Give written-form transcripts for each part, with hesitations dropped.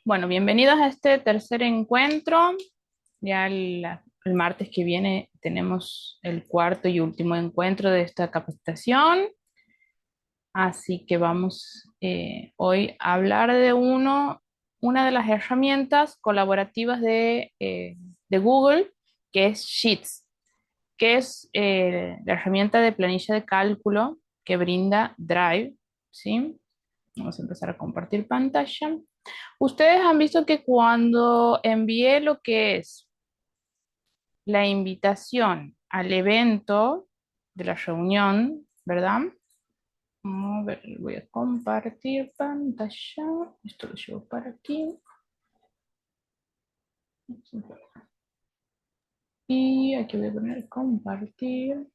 Bueno, bienvenidos a este tercer encuentro. Ya el martes que viene tenemos el cuarto y último encuentro de esta capacitación. Así que vamos hoy a hablar de una de las herramientas colaborativas de Google, que es Sheets, que es la herramienta de planilla de cálculo que brinda Drive, ¿sí? Vamos a empezar a compartir pantalla. Ustedes han visto que cuando envié lo que es la invitación al evento de la reunión, ¿verdad? A ver, voy a compartir pantalla. Esto lo llevo para aquí. Y aquí voy a poner compartir.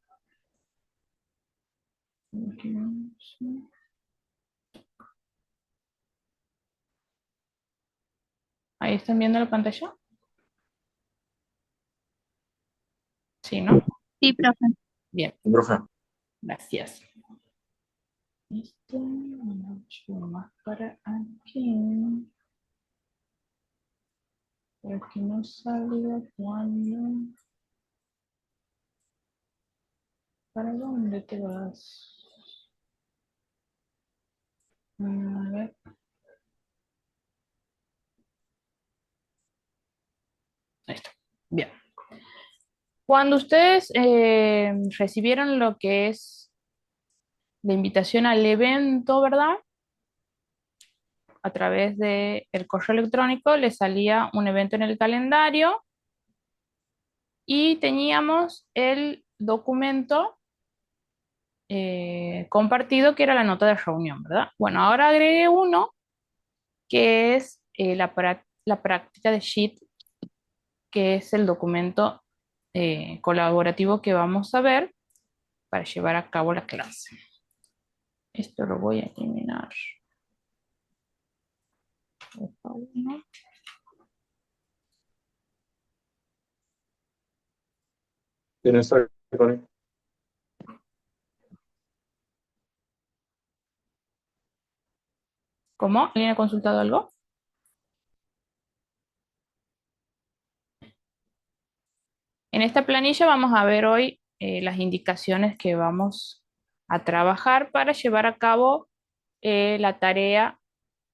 Ahí están viendo la pantalla. Sí, ¿no? Sí, profe. Bien, Profe, gracias. Esto lo llevo más para aquí. Para que no salga cuando. ¿Para dónde te vas? A ver, ahí está. Bien. Cuando ustedes recibieron lo que es la invitación al evento, ¿verdad? A través del correo electrónico les salía un evento en el calendario y teníamos el documento compartido que era la nota de reunión, ¿verdad? Bueno, ahora agregué uno que es la práctica de Sheet, que es el documento colaborativo que vamos a ver para llevar a cabo la clase. Esto lo voy a eliminar. ¿tienes ahí, Connie? ¿Cómo? ¿Alguien ha consultado algo? En esta planilla vamos a ver hoy las indicaciones que vamos a trabajar para llevar a cabo la tarea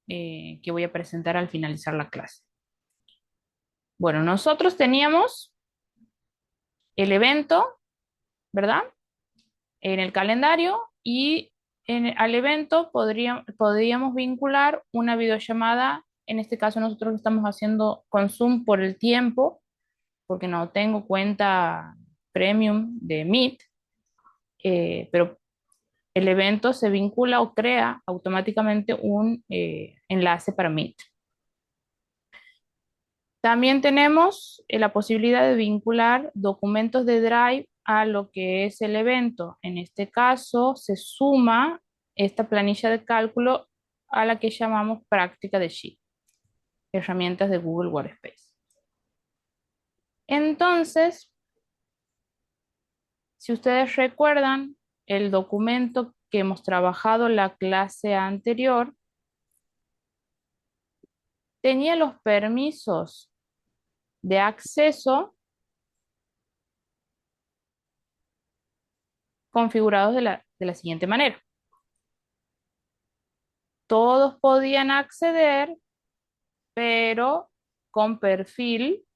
que voy a presentar al finalizar la clase. Bueno, nosotros teníamos el evento, ¿verdad? En el calendario y al evento podríamos vincular una videollamada. En este caso nosotros lo estamos haciendo con Zoom por el tiempo, porque no tengo cuenta premium de Meet, pero el evento se vincula o crea automáticamente un enlace para Meet. También tenemos la posibilidad de vincular documentos de Drive a lo que es el evento. En este caso, se suma esta planilla de cálculo a la que llamamos práctica de Sheet, herramientas de Google Workspace. Entonces, si ustedes recuerdan el documento que hemos trabajado la clase anterior, tenía los permisos de acceso configurados de la siguiente manera. Todos podían acceder, pero con perfil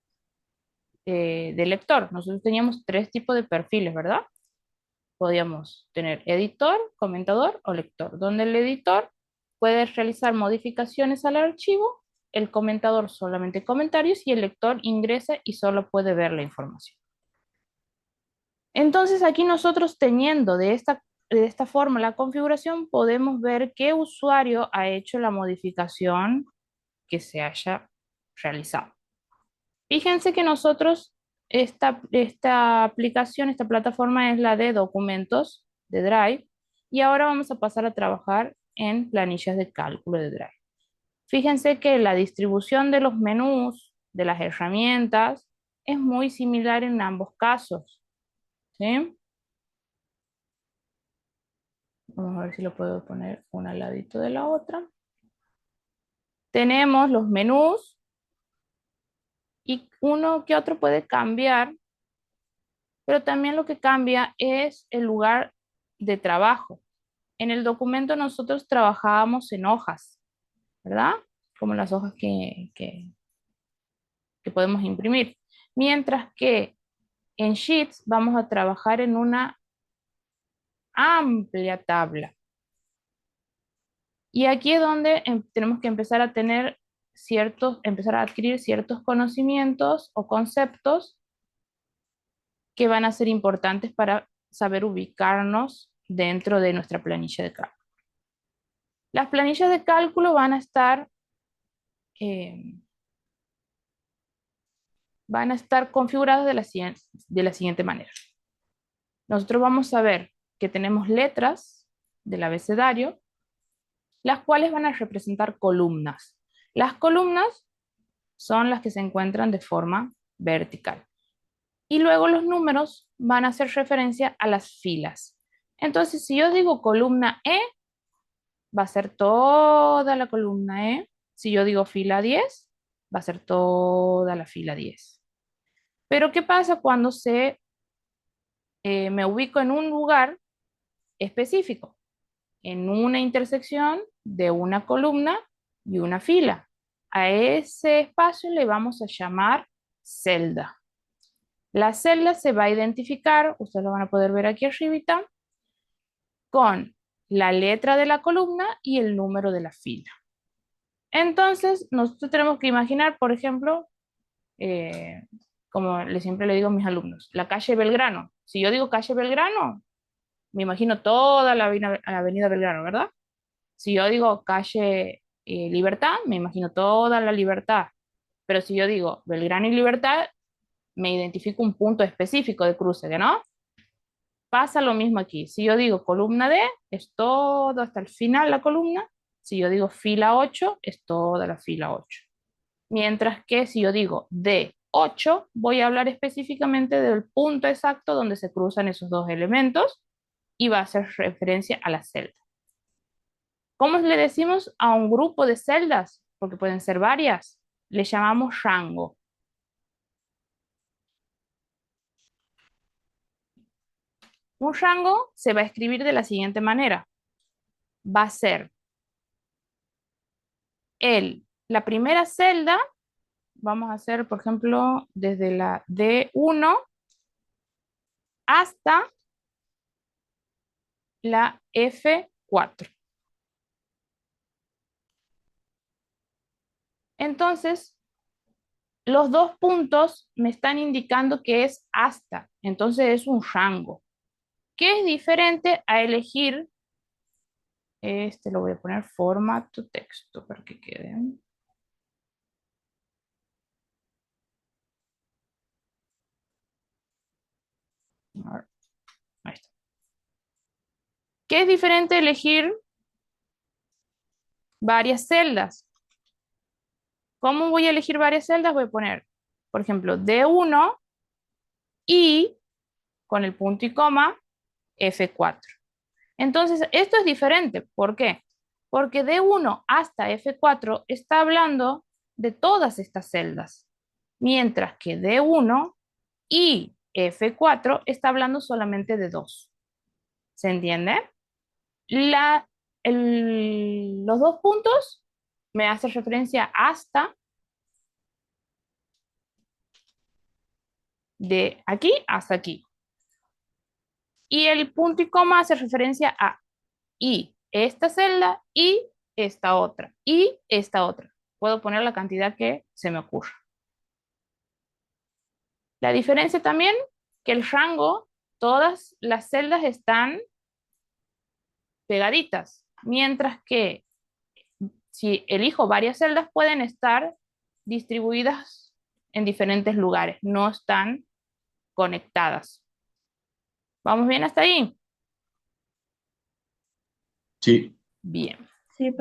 de lector. Nosotros teníamos tres tipos de perfiles, ¿verdad? Podíamos tener editor, comentador o lector, donde el editor puede realizar modificaciones al archivo, el comentador solamente comentarios y el lector ingresa y solo puede ver la información. Entonces aquí nosotros teniendo de esta forma la configuración, podemos ver qué usuario ha hecho la modificación que se haya realizado. Fíjense que nosotros, esta aplicación, esta plataforma es la de documentos de Drive y ahora vamos a pasar a trabajar en planillas de cálculo de Drive. Fíjense que la distribución de los menús, de las herramientas, es muy similar en ambos casos, ¿sí? Vamos a ver si lo puedo poner una al ladito de la otra. Tenemos los menús y uno que otro puede cambiar, pero también lo que cambia es el lugar de trabajo. En el documento nosotros trabajábamos en hojas, ¿verdad? Como las hojas que podemos imprimir. Mientras que en Sheets vamos a trabajar en una amplia tabla. Y aquí es donde tenemos que empezar a tener empezar a adquirir ciertos conocimientos o conceptos que van a ser importantes para saber ubicarnos dentro de nuestra planilla de cálculo. Las planillas de cálculo eh, van a estar configuradas de la siguiente manera. Nosotros vamos a ver que tenemos letras del abecedario, las cuales van a representar columnas. Las columnas son las que se encuentran de forma vertical. Y luego los números van a hacer referencia a las filas. Entonces, si yo digo columna E, va a ser toda la columna E. Si yo digo fila 10, va a ser toda la fila 10. Pero ¿qué pasa cuando me ubico en un lugar específico? En una intersección de una columna y una fila. A ese espacio le vamos a llamar celda. La celda se va a identificar, ustedes lo van a poder ver aquí arribita, con la letra de la columna y el número de la fila. Entonces, nosotros tenemos que imaginar, por ejemplo, eh, como siempre le digo a mis alumnos, la calle Belgrano. Si yo digo calle Belgrano, me imagino toda la avenida Belgrano, ¿verdad? Si yo digo calle Libertad, me imagino toda la Libertad. Pero si yo digo Belgrano y Libertad, me identifico un punto específico de cruce, ¿no? Pasa lo mismo aquí. Si yo digo columna D, es todo hasta el final la columna. Si yo digo fila 8, es toda la fila 8. Mientras que si yo digo D8, voy a hablar específicamente del punto exacto donde se cruzan esos dos elementos y va a hacer referencia a la celda. ¿Cómo le decimos a un grupo de celdas? Porque pueden ser varias. Le llamamos rango. Un rango se va a escribir de la siguiente manera. Va a ser la primera celda, vamos a hacer, por ejemplo, desde la D1 hasta la F4. Entonces, los dos puntos me están indicando que es hasta, entonces es un rango, que es diferente a elegir, lo voy a poner formato texto para que quede. Ahí está. Que es diferente elegir varias celdas. ¿Cómo voy a elegir varias celdas? Voy a poner, por ejemplo, D1 y con el punto y coma F4. Entonces, esto es diferente. ¿Por qué? Porque D1 hasta F4 está hablando de todas estas celdas, mientras que D1 y F4 está hablando solamente de dos. ¿Se entiende? Los dos puntos me hacen referencia hasta de aquí hasta aquí. Y el punto y coma hace referencia a y esta celda y esta otra y esta otra. Puedo poner la cantidad que se me ocurra. La diferencia también que el rango, todas las celdas están pegaditas, mientras que si elijo varias celdas pueden estar distribuidas en diferentes lugares, no están conectadas. ¿Vamos bien hasta ahí? Sí. Bien. Sí,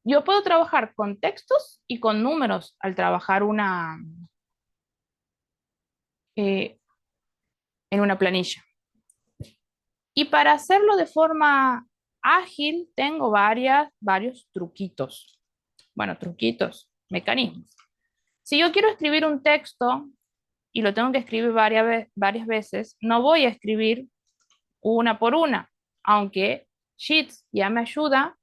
yo puedo trabajar con textos y con números al trabajar en una planilla. Y para hacerlo de forma ágil, tengo varios truquitos. Bueno, truquitos, mecanismos. Si yo quiero escribir un texto y lo tengo que escribir varias veces, no voy a escribir una por una, aunque Sheets ya me ayuda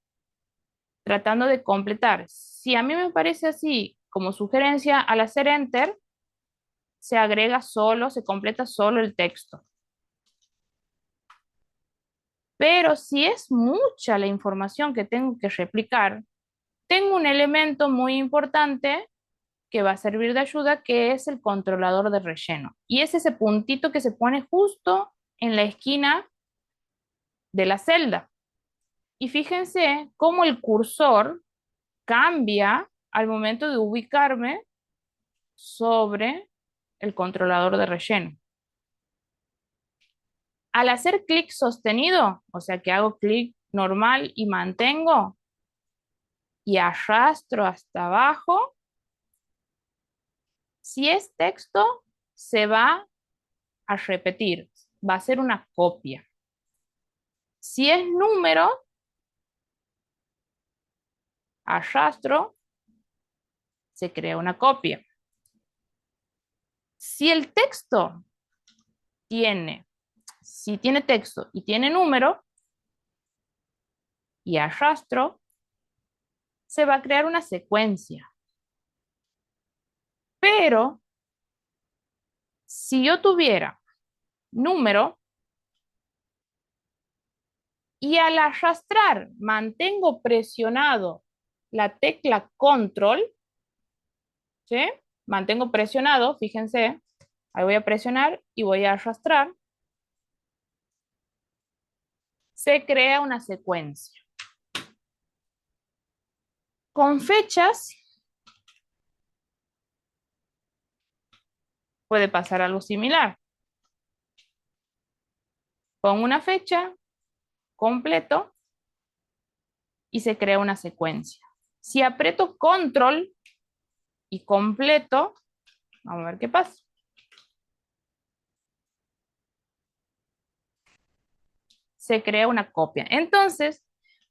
tratando de completar. Si a mí me parece así, como sugerencia, al hacer Enter, se agrega solo, se completa solo el texto. Pero si es mucha la información que tengo que replicar, tengo un elemento muy importante que va a servir de ayuda, que es el controlador de relleno. Y es ese puntito que se pone justo en la esquina de la celda. Y fíjense cómo el cursor cambia al momento de ubicarme sobre el controlador de relleno. Al hacer clic sostenido, o sea que hago clic normal y mantengo y arrastro hasta abajo, si es texto, se va a repetir, va a ser una copia. Si es número, arrastro, se crea una copia. Si el texto tiene, si tiene texto y tiene número, y arrastro, se va a crear una secuencia. Pero si yo tuviera número y al arrastrar mantengo presionado la tecla control, ¿sí? Mantengo presionado, fíjense, ahí voy a presionar y voy a arrastrar, se crea una secuencia. Con fechas puede pasar algo similar. Pongo una fecha, completo, y se crea una secuencia. Si aprieto control y completo, vamos a ver qué pasa. Se crea una copia. Entonces,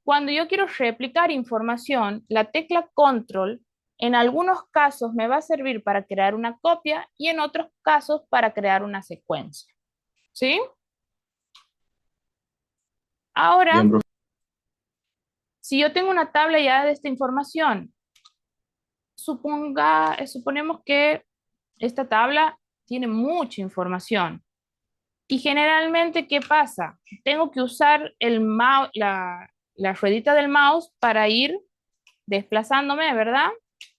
cuando yo quiero replicar información, la tecla control en algunos casos me va a servir para crear una copia y en otros casos para crear una secuencia. ¿Sí? Ahora, Bien, profe. si yo tengo una tabla ya de esta información, suponemos que esta tabla tiene mucha información. Y generalmente, ¿qué pasa? Tengo que usar la ruedita del mouse para ir desplazándome, ¿verdad?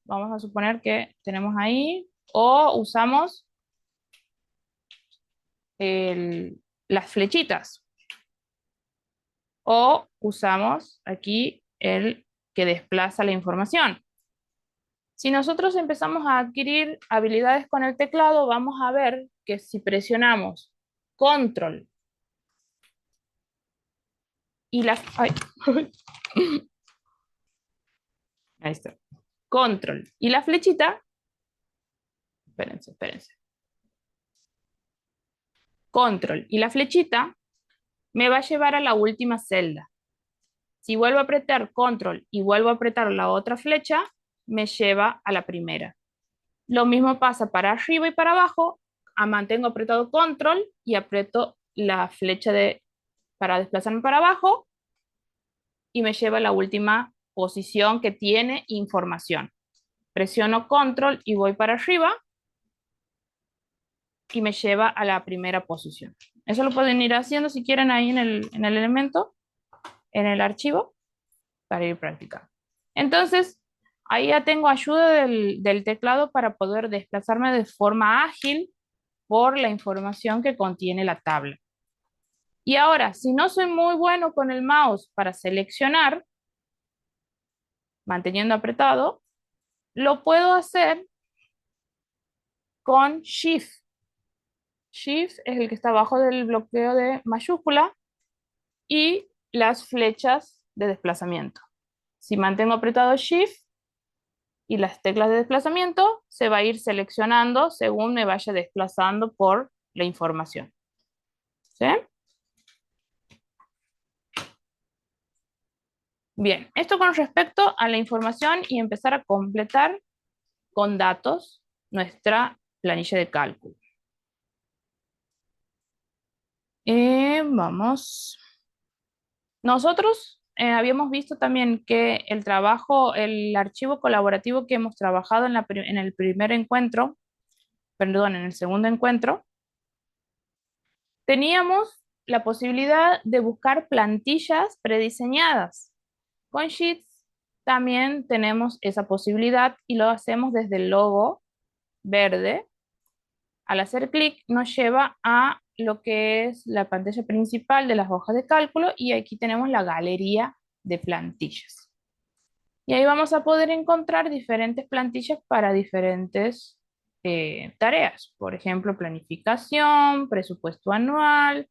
Vamos a suponer que tenemos ahí, o usamos las flechitas, o usamos aquí el que desplaza la información. Si nosotros empezamos a adquirir habilidades con el teclado, vamos a ver que si presionamos control y la... Ay, ahí está. Control y la flechita, espérense. Control y la flechita me va a llevar a la última celda. Si vuelvo a apretar control y vuelvo a apretar la otra flecha, me lleva a la primera. Lo mismo pasa para arriba y para abajo. Mantengo apretado control y aprieto la flecha para desplazarme para abajo y me lleva a la última posición que tiene información. Presiono control y voy para arriba y me lleva a la primera posición. Eso lo pueden ir haciendo si quieren ahí en el elemento, en el archivo, para ir practicando. Entonces, ahí ya tengo ayuda del teclado para poder desplazarme de forma ágil por la información que contiene la tabla. Y ahora, si no soy muy bueno con el mouse para seleccionar, manteniendo apretado, lo puedo hacer con Shift. Shift es el que está abajo del bloqueo de mayúscula y las flechas de desplazamiento. Si mantengo apretado Shift y las teclas de desplazamiento, se va a ir seleccionando según me vaya desplazando por la información. ¿Sí? Bien, esto con respecto a la información y empezar a completar con datos nuestra planilla de cálculo. Vamos. Nosotros habíamos visto también que el trabajo, el archivo colaborativo que hemos trabajado en en el primer encuentro, perdón, en el segundo encuentro, teníamos la posibilidad de buscar plantillas prediseñadas. Con Sheets también tenemos esa posibilidad y lo hacemos desde el logo verde. Al hacer clic nos lleva a lo que es la pantalla principal de las hojas de cálculo y aquí tenemos la galería de plantillas. Y ahí vamos a poder encontrar diferentes plantillas para diferentes tareas. Por ejemplo, planificación, presupuesto anual,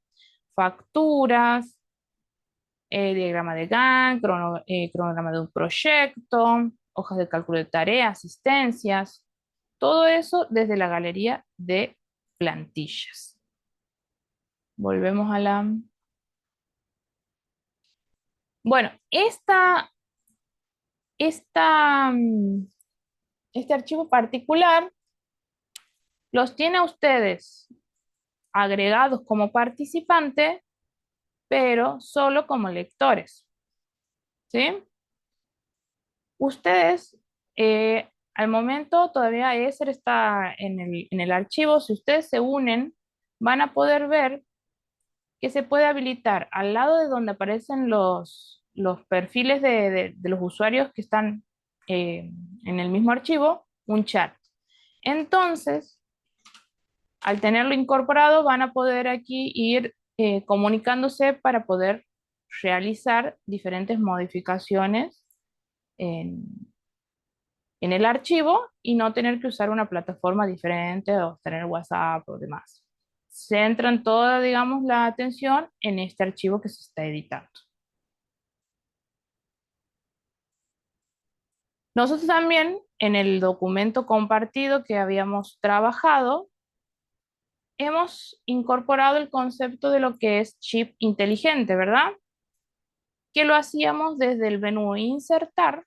facturas, diagrama de Gantt, cronograma de un proyecto, hojas de cálculo de tareas, asistencias, todo eso desde la galería de plantillas. Volvemos a la... Bueno, esta, este archivo particular los tiene a ustedes agregados como participante, pero solo como lectores, ¿sí? Ustedes, al momento todavía ESER está en el archivo, si ustedes se unen, van a poder ver que se puede habilitar al lado de donde aparecen los perfiles de los usuarios que están en el mismo archivo, un chat. Entonces, al tenerlo incorporado, van a poder aquí ir comunicándose para poder realizar diferentes modificaciones en, en el archivo y no tener que usar una plataforma diferente o tener WhatsApp o demás. Centran toda, digamos, la atención en este archivo que se está editando. Nosotros también en el documento compartido que habíamos trabajado, hemos incorporado el concepto de lo que es chip inteligente, ¿verdad? Que lo hacíamos desde el menú insertar,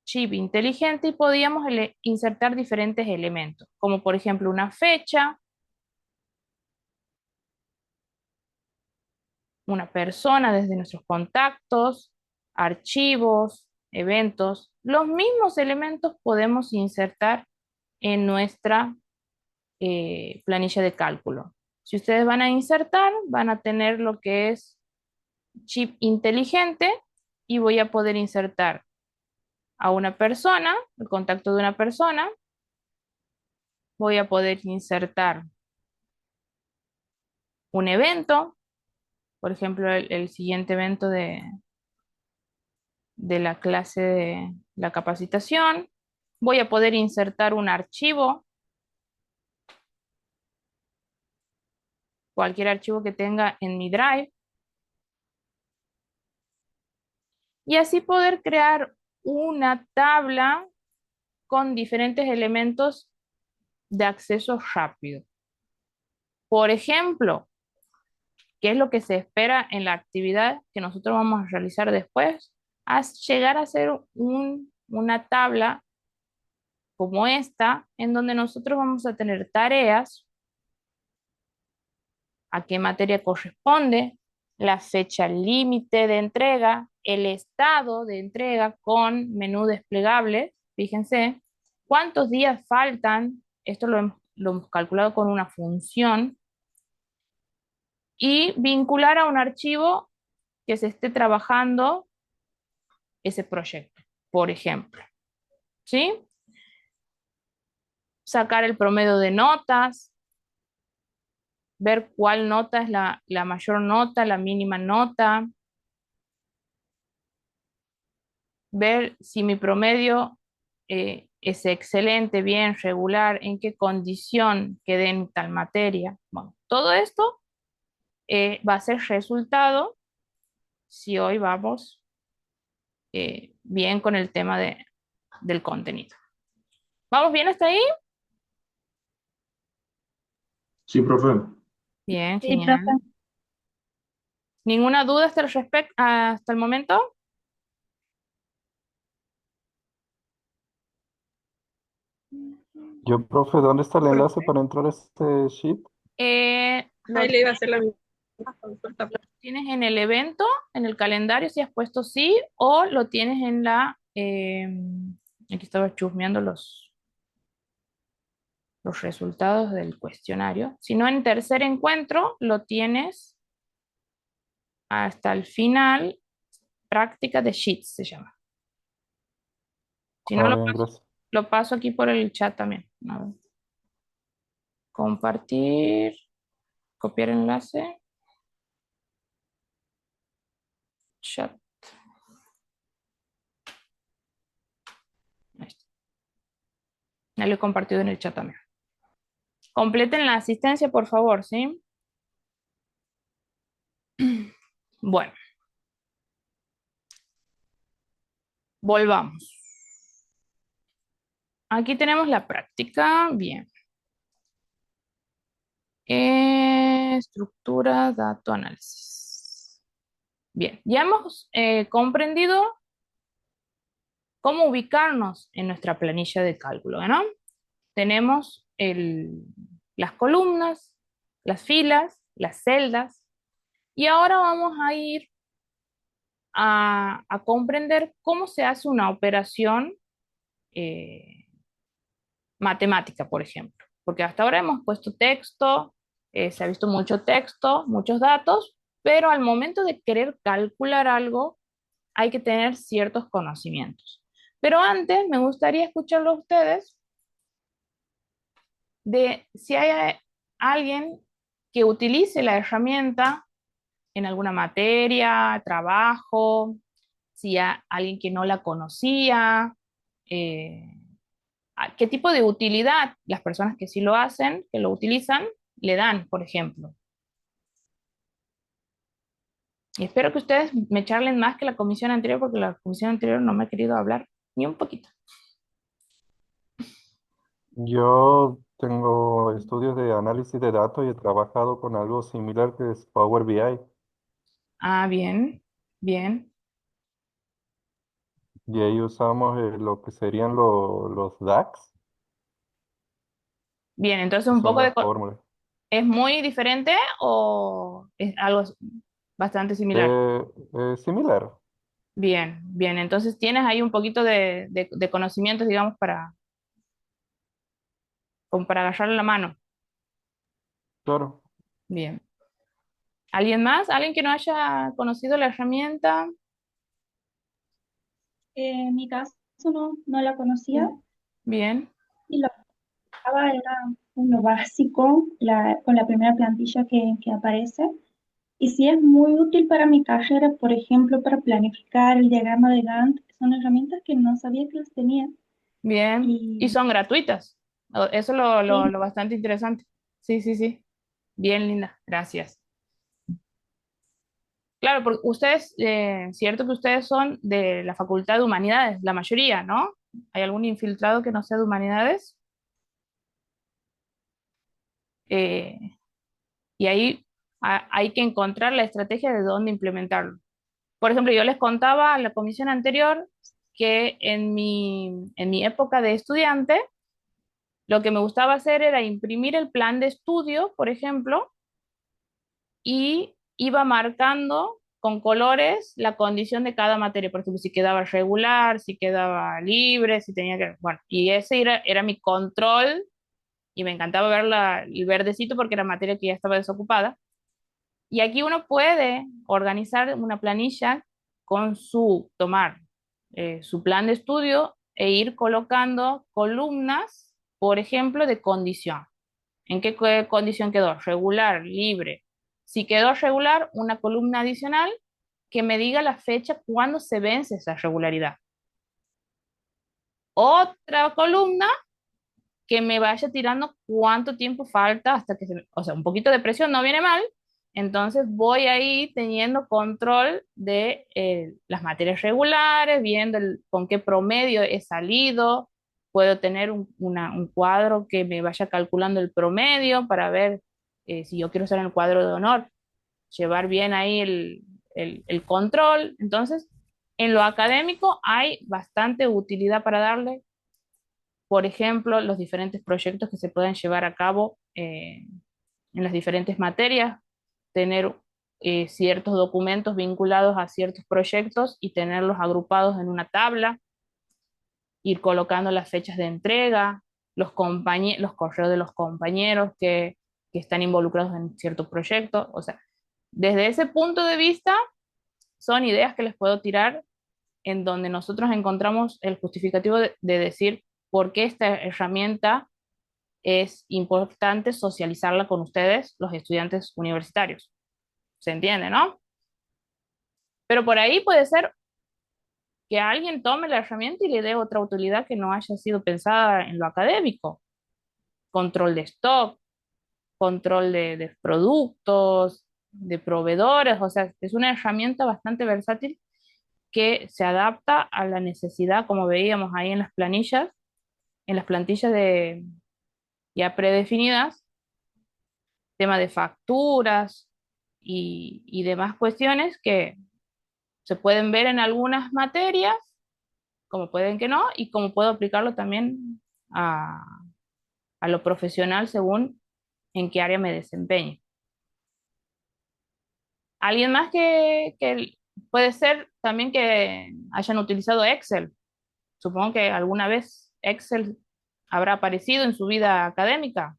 chip inteligente, y podíamos insertar diferentes elementos, como por ejemplo una fecha, una persona desde nuestros contactos, archivos, eventos. Los mismos elementos podemos insertar en nuestra planilla de cálculo. Si ustedes van a insertar, van a tener lo que es chip inteligente y voy a poder insertar a una persona, el contacto de una persona, voy a poder insertar un evento, por ejemplo, el siguiente evento de la clase de la capacitación, voy a poder insertar un archivo, cualquier archivo que tenga en mi Drive, y así poder crear una tabla con diferentes elementos de acceso rápido. Por ejemplo, ¿qué es lo que se espera en la actividad que nosotros vamos a realizar después? Llegar a hacer una tabla como esta, en donde nosotros vamos a tener tareas, a qué materia corresponde, la fecha límite de entrega, el estado de entrega con menú desplegable, fíjense, cuántos días faltan, esto lo hemos calculado con una función, y vincular a un archivo que se esté trabajando ese proyecto, por ejemplo, ¿sí? Sacar el promedio de notas, ver cuál nota es la mayor nota, la mínima nota, ver si mi promedio es excelente, bien, regular, en qué condición quedé en tal materia. Bueno, todo esto va a ser resultado si hoy vamos bien con el tema del contenido. ¿Vamos bien hasta ahí? Sí, profe. Bien, Sí, profe. genial. ¿Ninguna duda hasta hasta el momento? Yo, profe, ¿dónde está el enlace Profe. para entrar a este sheet? Lo Ahí le iba a hacer la misma consulta. tienes en el evento, en el calendario, si has puesto sí, o lo tienes en aquí estaba chusmeando los resultados del cuestionario. Si no, en tercer encuentro lo tienes hasta el final, práctica de Sheets se llama. Si no, Ah, bien, gracias. lo paso aquí por el chat también. A ver. Compartir, copiar enlace, chat. Ahí está. Ya lo he compartido en el chat también. Completen la asistencia, por favor, ¿sí? Bueno, volvamos. Aquí tenemos la práctica. Bien. Estructura, dato, análisis. Bien, ya hemos comprendido cómo ubicarnos en nuestra planilla de cálculo, ¿no? Tenemos las columnas, las filas, las celdas, y ahora vamos a ir a comprender cómo se hace una operación eh, matemática, por ejemplo. Porque hasta ahora hemos puesto texto, se ha visto mucho texto, muchos datos, pero al momento de querer calcular algo, hay que tener ciertos conocimientos. Pero antes me gustaría escucharlo a ustedes de si hay alguien que utilice la herramienta en alguna materia, trabajo, si hay alguien que no la conocía, eh, qué tipo de utilidad las personas que sí lo hacen, que lo utilizan, le dan, por ejemplo. Y espero que ustedes me charlen más que la comisión anterior, porque la comisión anterior no me ha querido hablar ni un poquito. Yo tengo estudios de análisis de datos y he trabajado con algo similar que es Power BI. Ah, bien, bien, Y ahí usamos lo que serían los DAX, bien. Entonces, que un son poco las fórmulas. ¿es muy diferente o es algo bastante similar? Similar, Bien, bien. Entonces, tienes ahí un poquito de conocimientos, digamos, como para agarrarle la mano. claro. Bien. ¿Alguien más? ¿Alguien que no haya conocido la herramienta? En mi caso no la conocía Bien. Bien. y lo que usaba era lo básico, con la primera plantilla que aparece. Y sí es muy útil para mi carrera, por ejemplo, para planificar el diagrama de Gantt. Son herramientas que no sabía que las tenía. Bien. Y Y son gratuitas. Eso es sí, lo bastante interesante. Sí, sí, sí. Bien, linda. Gracias. Claro, porque ustedes, cierto que ustedes son de la Facultad de Humanidades, la mayoría, ¿no? ¿Hay algún infiltrado que no sea de Humanidades? Eh, y ahí hay que encontrar la estrategia de dónde implementarlo. Por ejemplo, yo les contaba a la comisión anterior que en mi época de estudiante, lo que me gustaba hacer era imprimir el plan de estudio, por ejemplo, y iba marcando con colores la condición de cada materia, por ejemplo, si quedaba regular, si quedaba libre, si tenía que, bueno, y ese era mi control y me encantaba ver el verdecito porque era materia que ya estaba desocupada. Y aquí uno puede organizar una planilla con tomar su plan de estudio e ir colocando columnas, por ejemplo, de condición. ¿En qué condición quedó? Regular, libre. Si quedó regular, una columna adicional que me diga la fecha cuándo se vence esa regularidad. Otra columna que me vaya tirando cuánto tiempo falta hasta que o sea, un poquito de presión no viene mal, entonces voy ahí teniendo control de las materias regulares, viendo con qué promedio he salido, puedo tener un cuadro que me vaya calculando el promedio para ver si yo quiero ser en el cuadro de honor, llevar bien ahí el control. Entonces, en lo académico hay bastante utilidad para darle por ejemplo, los diferentes proyectos que se pueden llevar a cabo en las diferentes materias, tener ciertos documentos vinculados a ciertos proyectos y tenerlos agrupados en una tabla, ir colocando las fechas de entrega, los correos de los compañeros que están involucrados en cierto proyecto. O sea, desde ese punto de vista, son ideas que les puedo tirar en donde nosotros encontramos el justificativo de decir por qué esta herramienta es importante socializarla con ustedes, los estudiantes universitarios. ¿Se entiende, no? Pero por ahí puede ser que alguien tome la herramienta y le dé otra utilidad que no haya sido pensada en lo académico. Control de stock, control de productos, de proveedores, o sea, es una herramienta bastante versátil que se adapta a la necesidad, como veíamos ahí en las plantillas ya predefinidas, tema de facturas y demás cuestiones que se pueden ver en algunas materias, como pueden que no, y como puedo aplicarlo también a, a lo profesional según en qué área me desempeñe. Alguien más que puede ser también que hayan utilizado Excel. Supongo que alguna vez Excel habrá aparecido en su vida académica,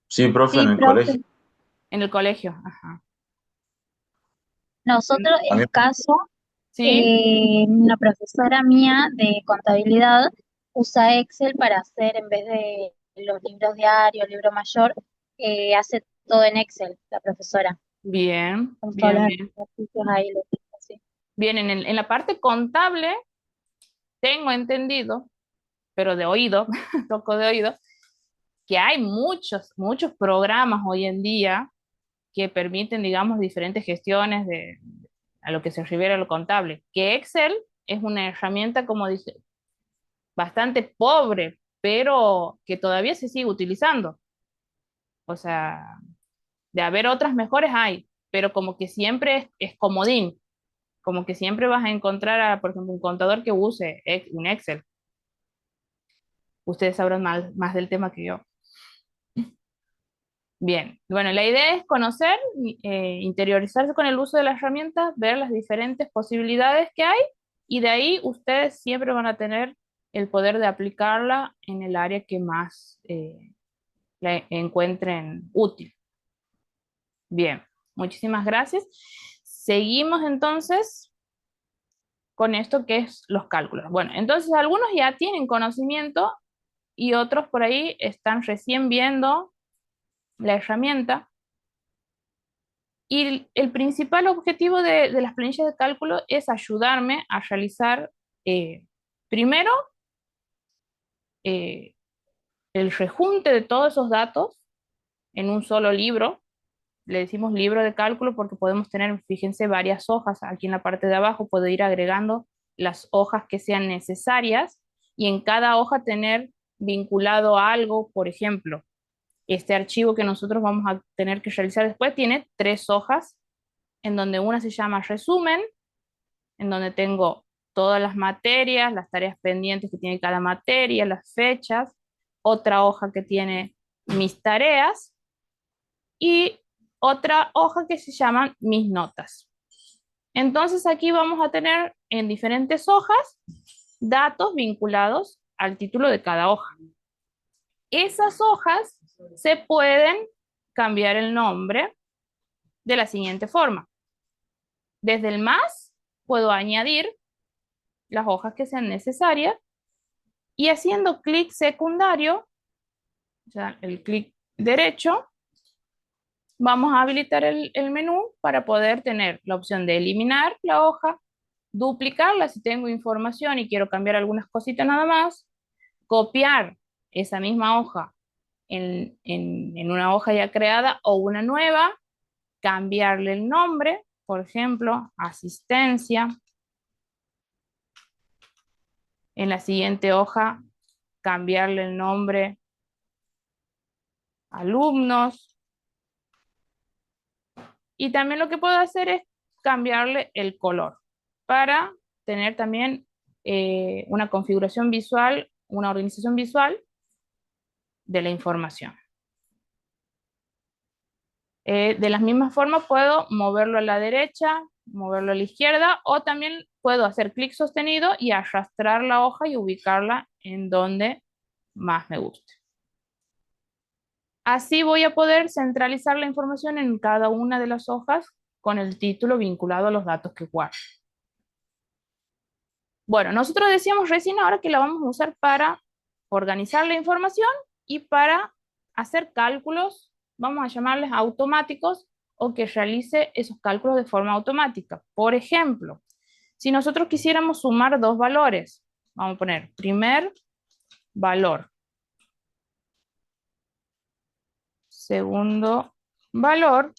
Sí, profe, en Sí, el colegio. profe. en el colegio. Ajá. Nosotros, A mí, el caso, ¿Sí? una profesora mía de contabilidad usa Excel para hacer, en vez de los libros diarios, libro mayor, hace todo en Excel, la profesora, Bien, con todos bien, los bien. ejercicios ahí, los así. Bien, en la parte contable tengo entendido, pero de oído, toco de oído, que hay muchos programas hoy en día que permiten, digamos, diferentes gestiones a lo que se refiere a lo contable. Que Excel es una herramienta, como dice, bastante pobre, pero que todavía se sigue utilizando. O sea, de haber otras mejores hay, pero como que siempre es comodín, como que siempre vas a encontrar, por ejemplo, un contador que use un Excel. Ustedes sabrán más del tema que yo. Bien, bueno, la idea es conocer, interiorizarse con el uso de las herramientas, ver las diferentes posibilidades que hay y de ahí ustedes siempre van a tener el poder de aplicarla en el área que más la encuentren útil. Bien, muchísimas gracias. Seguimos entonces con esto que es los cálculos. Bueno, entonces algunos ya tienen conocimiento y otros por ahí están recién viendo la herramienta. Y el principal objetivo de las planillas de cálculo es ayudarme a realizar primero eh, el rejunte de todos esos datos en un solo libro. Le decimos libro de cálculo porque podemos tener, fíjense, varias hojas. Aquí en la parte de abajo puedo ir agregando las hojas que sean necesarias y en cada hoja tener vinculado a algo, por ejemplo, este archivo que nosotros vamos a tener que realizar después tiene 3 hojas en donde una se llama resumen, en donde tengo todas las materias, las tareas pendientes que tiene cada materia, las fechas, otra hoja que tiene mis tareas y otra hoja que se llama mis notas. Entonces aquí vamos a tener en diferentes hojas datos vinculados al título de cada hoja. Esas hojas se pueden cambiar el nombre de la siguiente forma. Desde el más puedo añadir las hojas que sean necesarias y haciendo clic secundario, o sea, el clic derecho, vamos a habilitar el menú para poder tener la opción de eliminar la hoja, duplicarla si tengo información y quiero cambiar algunas cositas nada más, copiar esa misma hoja en una hoja ya creada o una nueva, cambiarle el nombre, por ejemplo, asistencia. En la siguiente hoja, cambiarle el nombre alumnos. Y también lo que puedo hacer es cambiarle el color para tener también una configuración visual, una organización visual de la información. De la misma forma puedo moverlo a la derecha, moverlo a la izquierda, o también puedo hacer clic sostenido y arrastrar la hoja y ubicarla en donde más me guste. Así voy a poder centralizar la información en cada una de las hojas con el título vinculado a los datos que guardo. Bueno, nosotros decíamos recién ahora que la vamos a usar para organizar la información y para hacer cálculos, vamos a llamarles automáticos, o que realice esos cálculos de forma automática. Por ejemplo, si nosotros quisiéramos sumar dos valores, vamos a poner primer valor, segundo valor,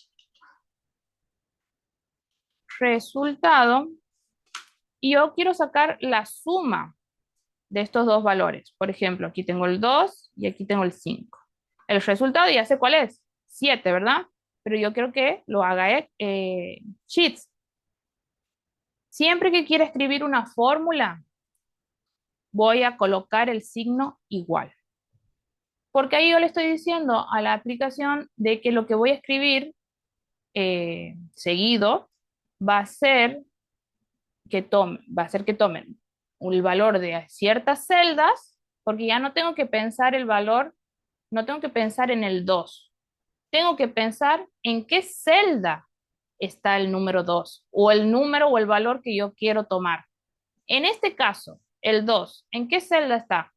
resultado, y yo quiero sacar la suma de estos dos valores. Por ejemplo, aquí tengo el 2 y aquí tengo el 5. El resultado ya sé cuál es, 7, ¿verdad? Pero yo quiero que lo haga Sheets. Siempre que quiera escribir una fórmula, voy a colocar el signo igual. Porque ahí yo le estoy diciendo a la aplicación de que lo que voy a escribir seguido va a ser que tomen el valor de ciertas celdas, porque ya no tengo que pensar el valor, no tengo que pensar en el 2. Tengo que pensar en qué celda está el número 2, o el número o el valor que yo quiero tomar. En este caso, el 2, ¿en qué celda está?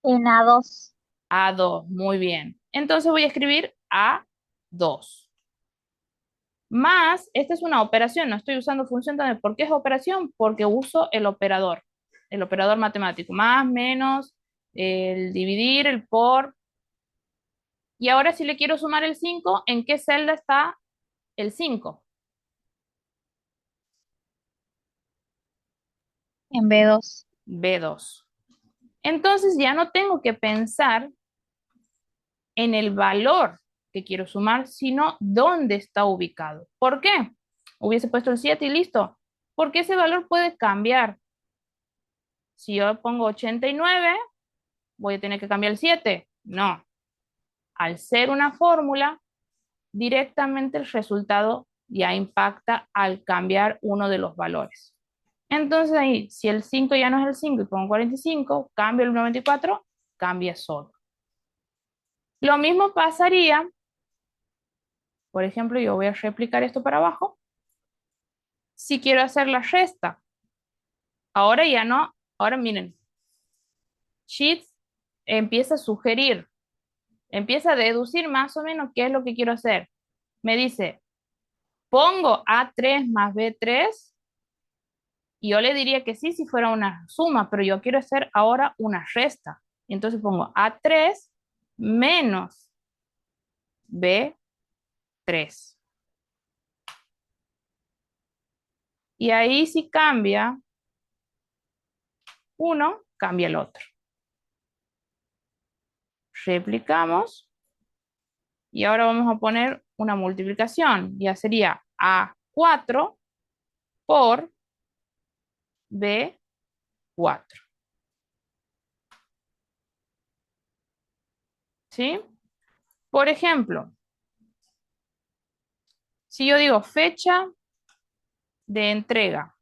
En A2. A2, muy bien. Entonces voy a escribir A2. Más, esta es una operación, no estoy usando función también. ¿Por qué es operación? Porque uso el operador matemático. Más, menos, el dividir, el por. Y ahora si le quiero sumar el 5, ¿en qué celda está el 5? En B2. B2. Entonces ya no tengo que pensar en el valor que quiero sumar, sino dónde está ubicado. ¿Por qué? Hubiese puesto el 7 y listo. Porque ese valor puede cambiar. Si yo pongo 89, voy a tener que cambiar el 7. No. Al ser una fórmula, directamente el resultado ya impacta al cambiar uno de los valores. Entonces ahí, si el 5 ya no es el 5 y pongo 45, cambio el 94, cambia solo. Lo mismo pasaría, por ejemplo, yo voy a replicar esto para abajo. Si quiero hacer la resta, ahora ya no, ahora miren, Sheets empieza a sugerir, empieza a deducir más o menos qué es lo que quiero hacer. Me dice, pongo A3 más B3, y yo le diría que sí si fuera una suma, pero yo quiero hacer ahora una resta. Entonces pongo A3 menos B3. Y ahí si cambia uno, cambia el otro. Replicamos. Y ahora vamos a poner una multiplicación. Ya sería A4 por B4. ¿Sí? Por ejemplo, si yo digo fecha de entrega.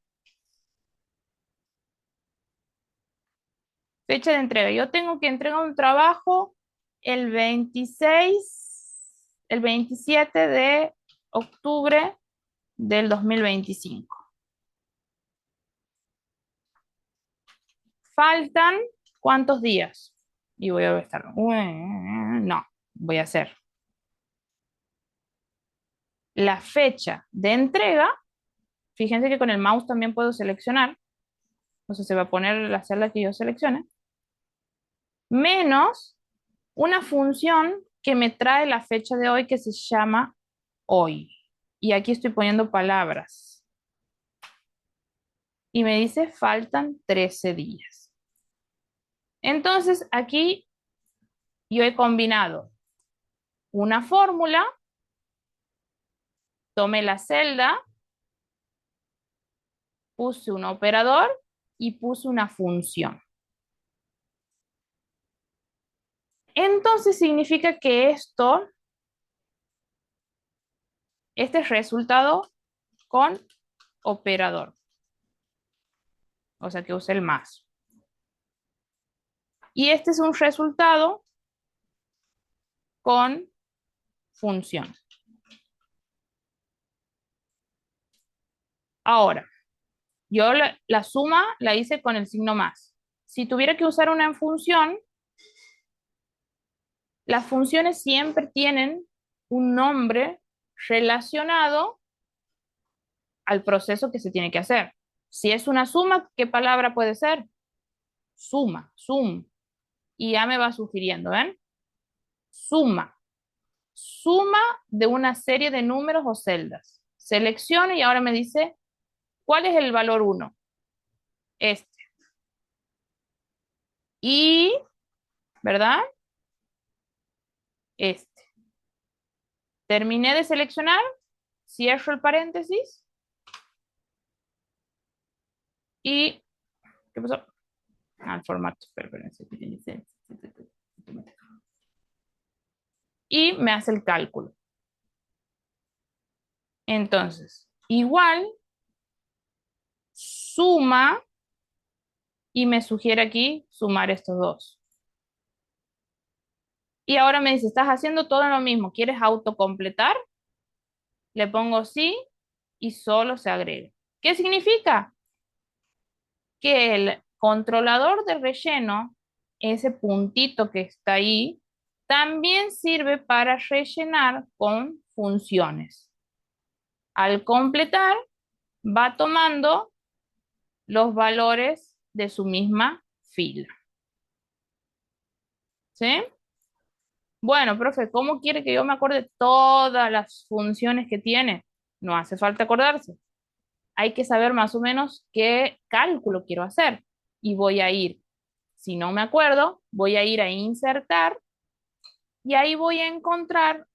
Fecha de entrega. Yo tengo que entregar un trabajo el 27 de octubre del 2025. Faltan ¿cuántos días? Y voy a estar, no, voy a hacer la fecha de entrega. Fíjense que con el mouse también puedo seleccionar. Entonces se va a poner la celda que yo seleccione. Menos una función que me trae la fecha de hoy que se llama hoy. Y aquí estoy poniendo palabras. Y me dice faltan 13 días. Entonces aquí yo he combinado una fórmula, tomé la celda puse un operador y puse una función. Entonces significa que este es resultado con operador. O sea que use el más. Y este es un resultado con función. Ahora, yo la suma la hice con el signo más. Si tuviera que usar una función, las funciones siempre tienen un nombre relacionado al proceso que se tiene que hacer. Si es una suma, ¿qué palabra puede ser? Suma, sum. Y ya me va sugiriendo, ¿ven? Suma. Suma de una serie de números o celdas. Selecciono y ahora me dice, ¿cuál es el valor 1? Este. Y, ¿verdad? Este. Terminé de seleccionar, cierro el paréntesis y, ¿qué pasó? El formato, espérense. Y me hace el cálculo. Entonces, igual, suma y me sugiere aquí sumar estos dos. Y ahora me dice, estás haciendo todo lo mismo, ¿quieres autocompletar? Le pongo sí y solo se agrega. ¿Qué significa? Que el controlador de relleno, ese puntito que está ahí, también sirve para rellenar con funciones. Al completar, va tomando los valores de su misma fila. ¿Sí? Bueno, profe, ¿cómo quiere que yo me acuerde todas las funciones que tiene? No hace falta acordarse. Hay que saber más o menos qué cálculo quiero hacer. Y voy a ir, si no me acuerdo, voy a ir a insertar y ahí voy a encontrar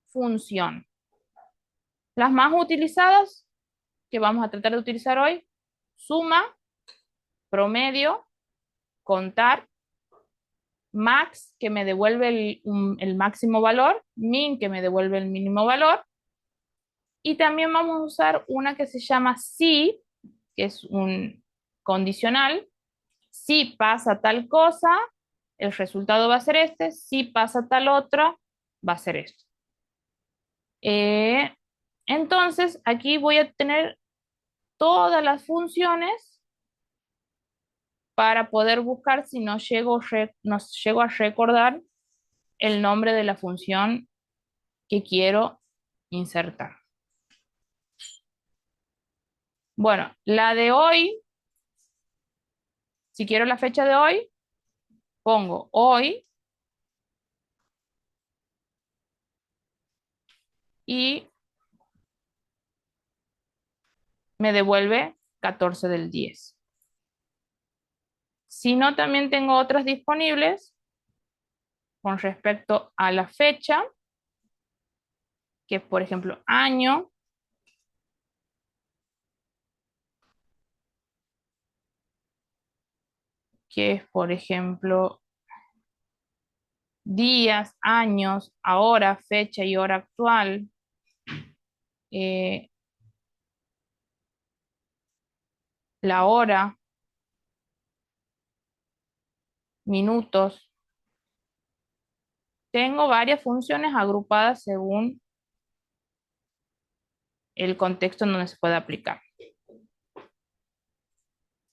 función. Las más utilizadas que vamos a tratar de utilizar hoy, suma, promedio, contar, max, que me devuelve el máximo valor, min, que me devuelve el mínimo valor, y también vamos a usar una que se llama si, que es un condicional. Si pasa tal cosa, el resultado va a ser este. Si pasa tal otra, va a ser esto. Entonces, aquí voy a tener todas las funciones para poder buscar si no llego a recordar el nombre de la función que quiero insertar. Bueno, la de hoy, si quiero la fecha de hoy, pongo hoy y me devuelve 14 del 10. Si no, también tengo otras disponibles con respecto a la fecha, que es, por ejemplo, año, que es, por ejemplo, días, años, ahora, fecha y hora actual. La hora, minutos. Tengo varias funciones agrupadas según el contexto en donde se puede aplicar.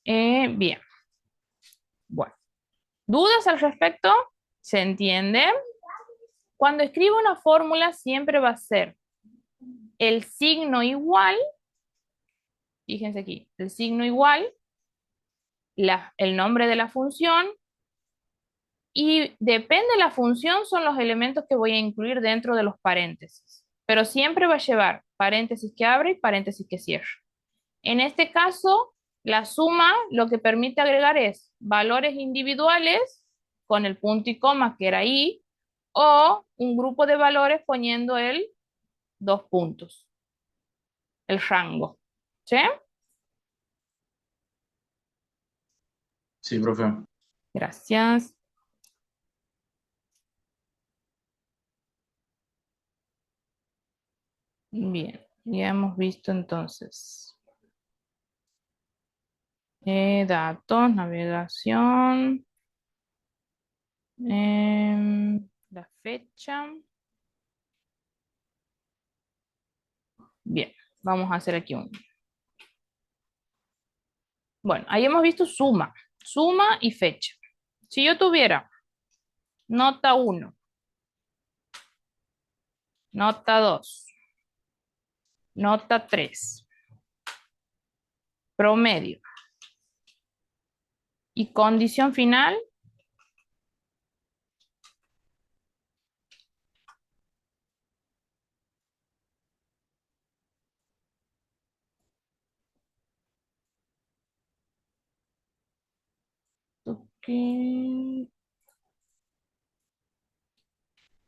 Bien. Bueno. ¿Dudas al respecto? ¿Se entiende? Cuando escribo una fórmula siempre va a ser el signo igual, fíjense aquí, el signo igual, el nombre de la función, y depende de la función son los elementos que voy a incluir dentro de los paréntesis. Pero siempre va a llevar paréntesis que abre y paréntesis que cierra. En este caso, la suma lo que permite agregar es valores individuales con el punto y coma que era ahí, o un grupo de valores poniendo el 2 puntos, el rango. ¿Sí? Sí, profe. Gracias. Bien, ya hemos visto entonces. Datos, navegación, la fecha. Bien, vamos a hacer aquí un. Bueno, ahí hemos visto suma y fecha. Si yo tuviera nota 1, nota 2, nota 3, promedio y condición final, ok.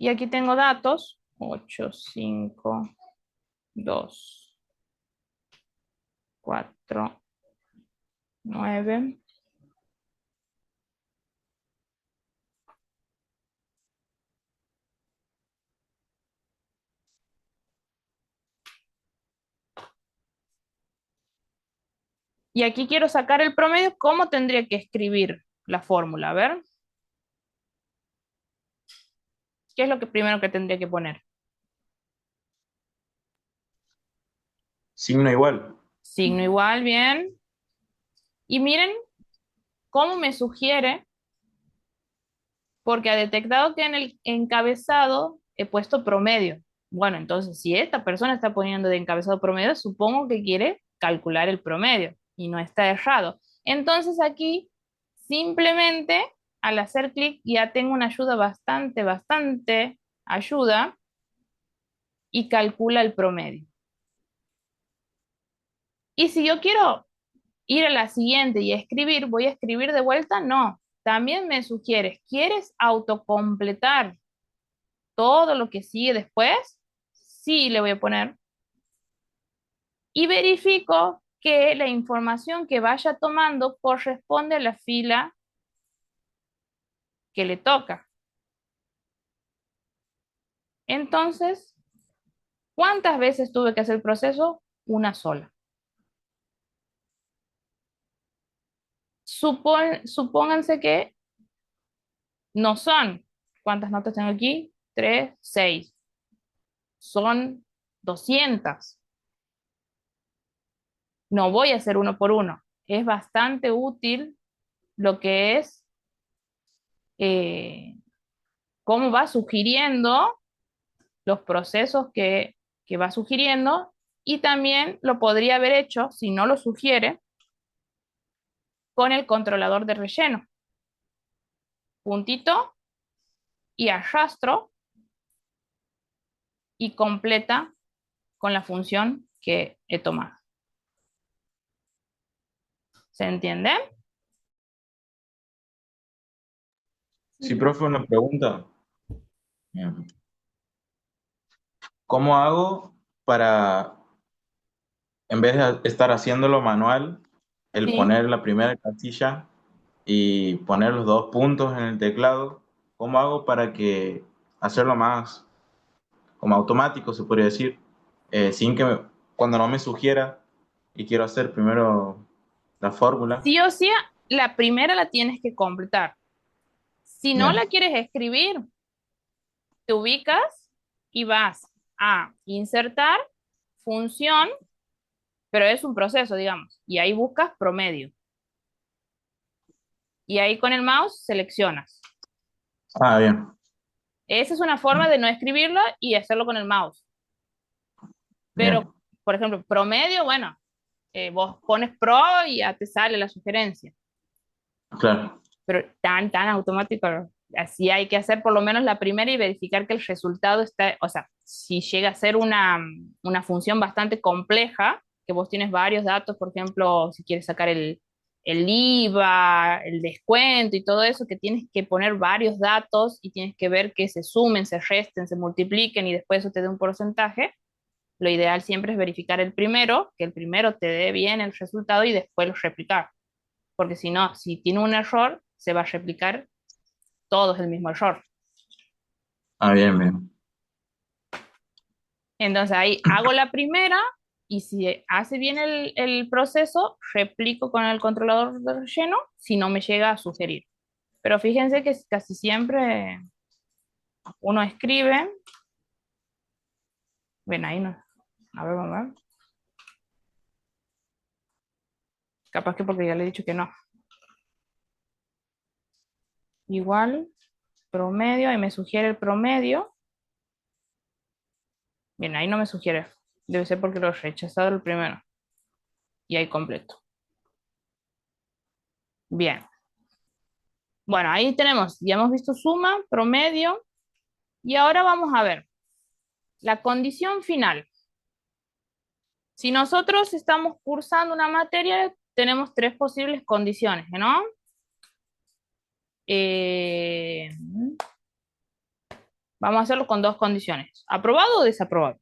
Y aquí tengo datos, 8, 5, 2, 4, 9. Y aquí quiero sacar el promedio. ¿Cómo tendría que escribir la fórmula? A ver, ¿qué es lo que primero que tendría que poner? Signo igual. Signo igual, bien. Y miren cómo me sugiere, porque ha detectado que en el encabezado he puesto promedio. Bueno, entonces si esta persona está poniendo de encabezado promedio, supongo que quiere calcular el promedio y no está errado. Entonces aquí simplemente al hacer clic ya tengo una ayuda bastante ayuda y calcula el promedio. Y si yo quiero ir a la siguiente y escribir, ¿voy a escribir de vuelta? No. También me sugieres, ¿quieres autocompletar todo lo que sigue después? Sí, le voy a poner. Y verifico que la información que vaya tomando corresponde a la fila que le toca. Entonces, ¿cuántas veces tuve que hacer el proceso? Una sola. Supónganse que no son. ¿Cuántas notas tengo aquí? 3, 6. Son 200. No voy a hacer uno por uno. Es bastante útil lo que es eh, cómo va sugiriendo los procesos que va sugiriendo, y también lo podría haber hecho, si no lo sugiere, con el controlador de relleno. Puntito y arrastro y completa con la función que he tomado. ¿Se entiende? Sí, profe, una pregunta. ¿Cómo hago para, en vez de estar haciéndolo manual, el Sí. poner la primera casilla y poner los dos puntos en el teclado? ¿Cómo hago para que hacerlo más como automático, se podría decir, sin que cuando no me sugiera y quiero hacer primero la fórmula? Sí o sí, la primera la tienes que completar. Si no la Bien, quieres escribir, te ubicas y vas a insertar función, pero es un proceso, digamos, y ahí buscas promedio. Y ahí con el mouse seleccionas. bien, Esa es una forma de no escribirlo y hacerlo con el mouse. bien, Pero, por ejemplo, promedio, bueno, vos pones pro y ya te sale la sugerencia. claro. Pero tan automático, así hay que hacer por lo menos la primera y verificar que el resultado está, o sea, si llega a ser una función bastante compleja, que vos tienes varios datos, por ejemplo, si quieres sacar el IVA, el descuento y todo eso, que tienes que poner varios datos y tienes que ver que se sumen, se resten, se multipliquen y después eso te dé un porcentaje. Lo ideal siempre es verificar el primero, que el primero te dé bien el resultado y después replicar. porque si no, si tiene un error, se va a replicar todo el mismo error. Ah, bien, bien. Entonces ahí hago la primera y si hace bien el proceso, replico con el controlador de relleno si no me llega a sugerir. Pero fíjense que casi siempre uno escribe, ven ahí no, a ver, vamos a ver. Capaz que porque ya le he dicho que no. Igual, promedio, y me sugiere el promedio. Bien, ahí no me sugiere. Debe ser porque lo he rechazado el primero. Y ahí completo. Bien. Bueno, ahí tenemos, ya hemos visto suma, promedio. Y ahora vamos a ver la condición final. Si nosotros estamos cursando una materia, tenemos tres posibles condiciones, ¿no? Eh, Vamos a hacerlo con dos condiciones. ¿Aprobado o desaprobado?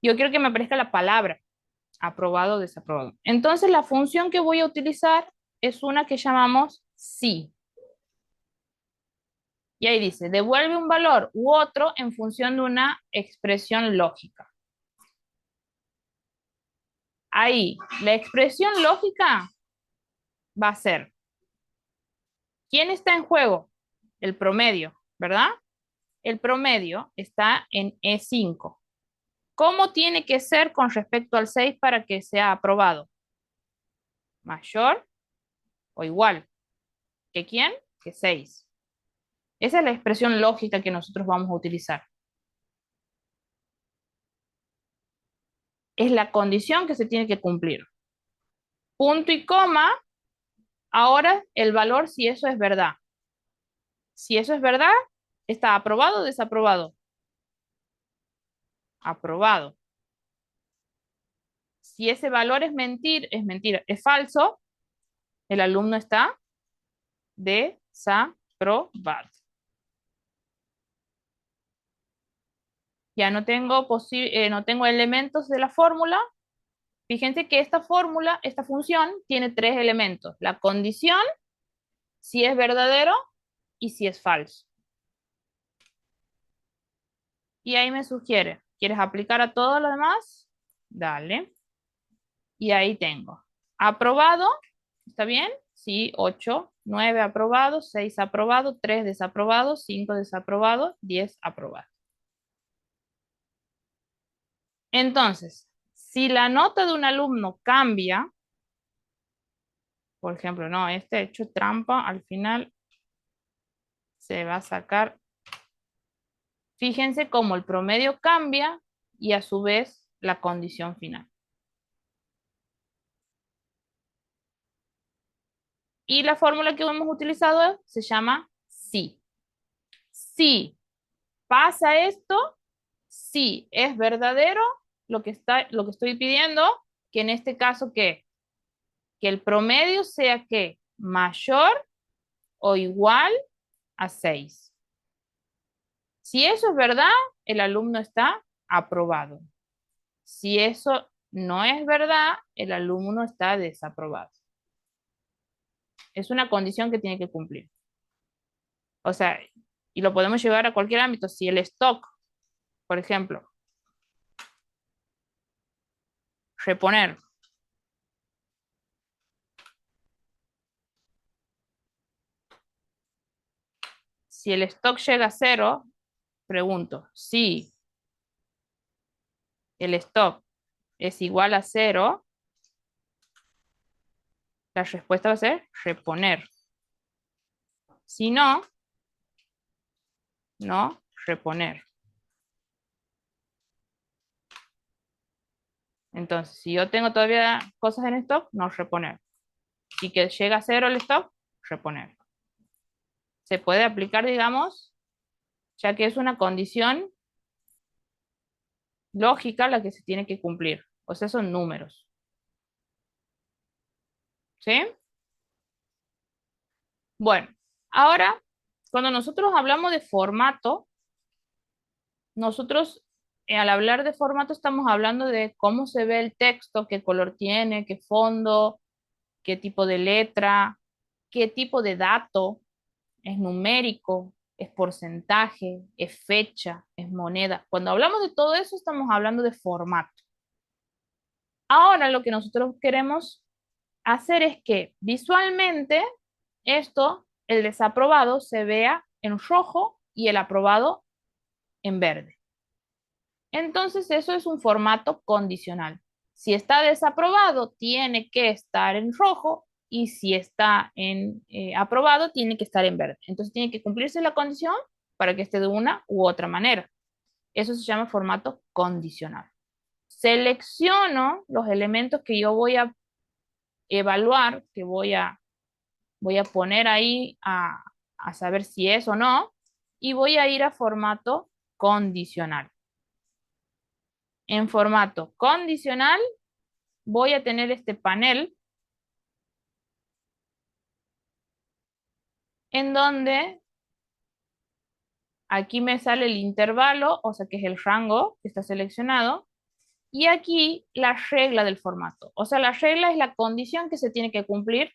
Yo quiero que me aparezca la palabra aprobado o desaprobado. Entonces la función que voy a utilizar es una que llamamos si. Y ahí dice, devuelve un valor u otro en función de una expresión lógica. Ahí, la expresión lógica va a ser, ¿quién está en juego? El promedio, ¿verdad? El promedio está en E5. ¿Cómo tiene que ser con respecto al 6 para que sea aprobado? ¿Mayor o igual? ¿Que quién? Que 6. Esa es la expresión lógica que nosotros vamos a utilizar. Es la condición que se tiene que cumplir. Punto y coma, ahora el valor si eso es verdad. Si eso es verdad, ¿está aprobado o desaprobado? Aprobado. Si ese valor es mentira, es falso, el alumno está desaprobado. Ya no tengo, no tengo elementos de la fórmula. Fíjense que esta fórmula, esta función, tiene tres elementos. La condición, si es verdadero y si es falso. Y ahí me sugiere, ¿quieres aplicar a todo lo demás? Dale. Y ahí tengo. Aprobado, ¿está bien? Sí, 8, 9 aprobado, 6 aprobado, 3 desaprobado, 5 desaprobado, 10 aprobado. Entonces, si la nota de un alumno cambia, por ejemplo, no, este hecho trampa, al final se va a sacar. Fíjense cómo el promedio cambia y a su vez la condición final. Y la fórmula que hemos utilizado se llama si. Si pasa esto, si es verdadero lo que estoy pidiendo, que en este caso, ¿qué? Que el promedio sea ¿qué? Mayor o igual a 6. Si eso es verdad, el alumno está aprobado. Si eso no es verdad, el alumno está desaprobado. Es una condición que tiene que cumplir. O sea, y lo podemos llevar a cualquier ámbito. Si el stock, por ejemplo, reponer. Si el stock llega a 0, pregunto, si el stock es igual a 0, la respuesta va a ser reponer. Si no, no reponer. Entonces, si yo tengo todavía cosas en stock, no reponer. Si que llega a 0 el stock, reponer. Se puede aplicar, digamos, ya que es una condición lógica la que se tiene que cumplir. O sea, son números. ¿Sí? Bueno, ahora, cuando nosotros hablamos de formato, nosotros al hablar de formato estamos hablando de cómo se ve el texto, qué color tiene, qué fondo, qué tipo de letra, qué tipo de dato, es numérico, es porcentaje, es fecha, es moneda. Cuando hablamos de todo eso, estamos hablando de formato. Ahora lo que nosotros queremos hacer es que visualmente esto, el desaprobado, se vea en rojo y el aprobado en verde. Entonces eso es un formato condicional. Si está desaprobado, tiene que estar en rojo y si está aprobado, tiene que estar en verde. Entonces tiene que cumplirse la condición para que esté de una u otra manera. Eso se llama formato condicional. Selecciono los elementos que yo voy a evaluar, que voy a poner ahí a saber si es o no, y voy a ir a formato condicional. En formato condicional voy a tener este panel en donde aquí me sale el intervalo, o sea que es el rango que está seleccionado, y aquí la regla del formato. O sea, la regla es la condición que se tiene que cumplir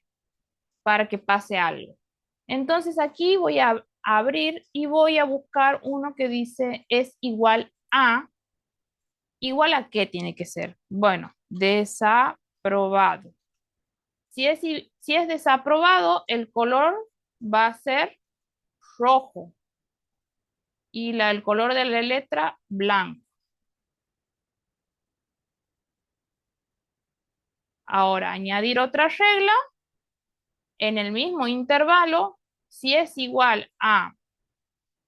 para que pase algo. Entonces aquí voy a abrir y voy a buscar uno que dice es igual a. ¿Igual a qué tiene que ser? Bueno, desaprobado. Si es desaprobado, el color va a ser rojo y el color de la letra blanco. Ahora, añadir otra regla en el mismo intervalo. Si es igual a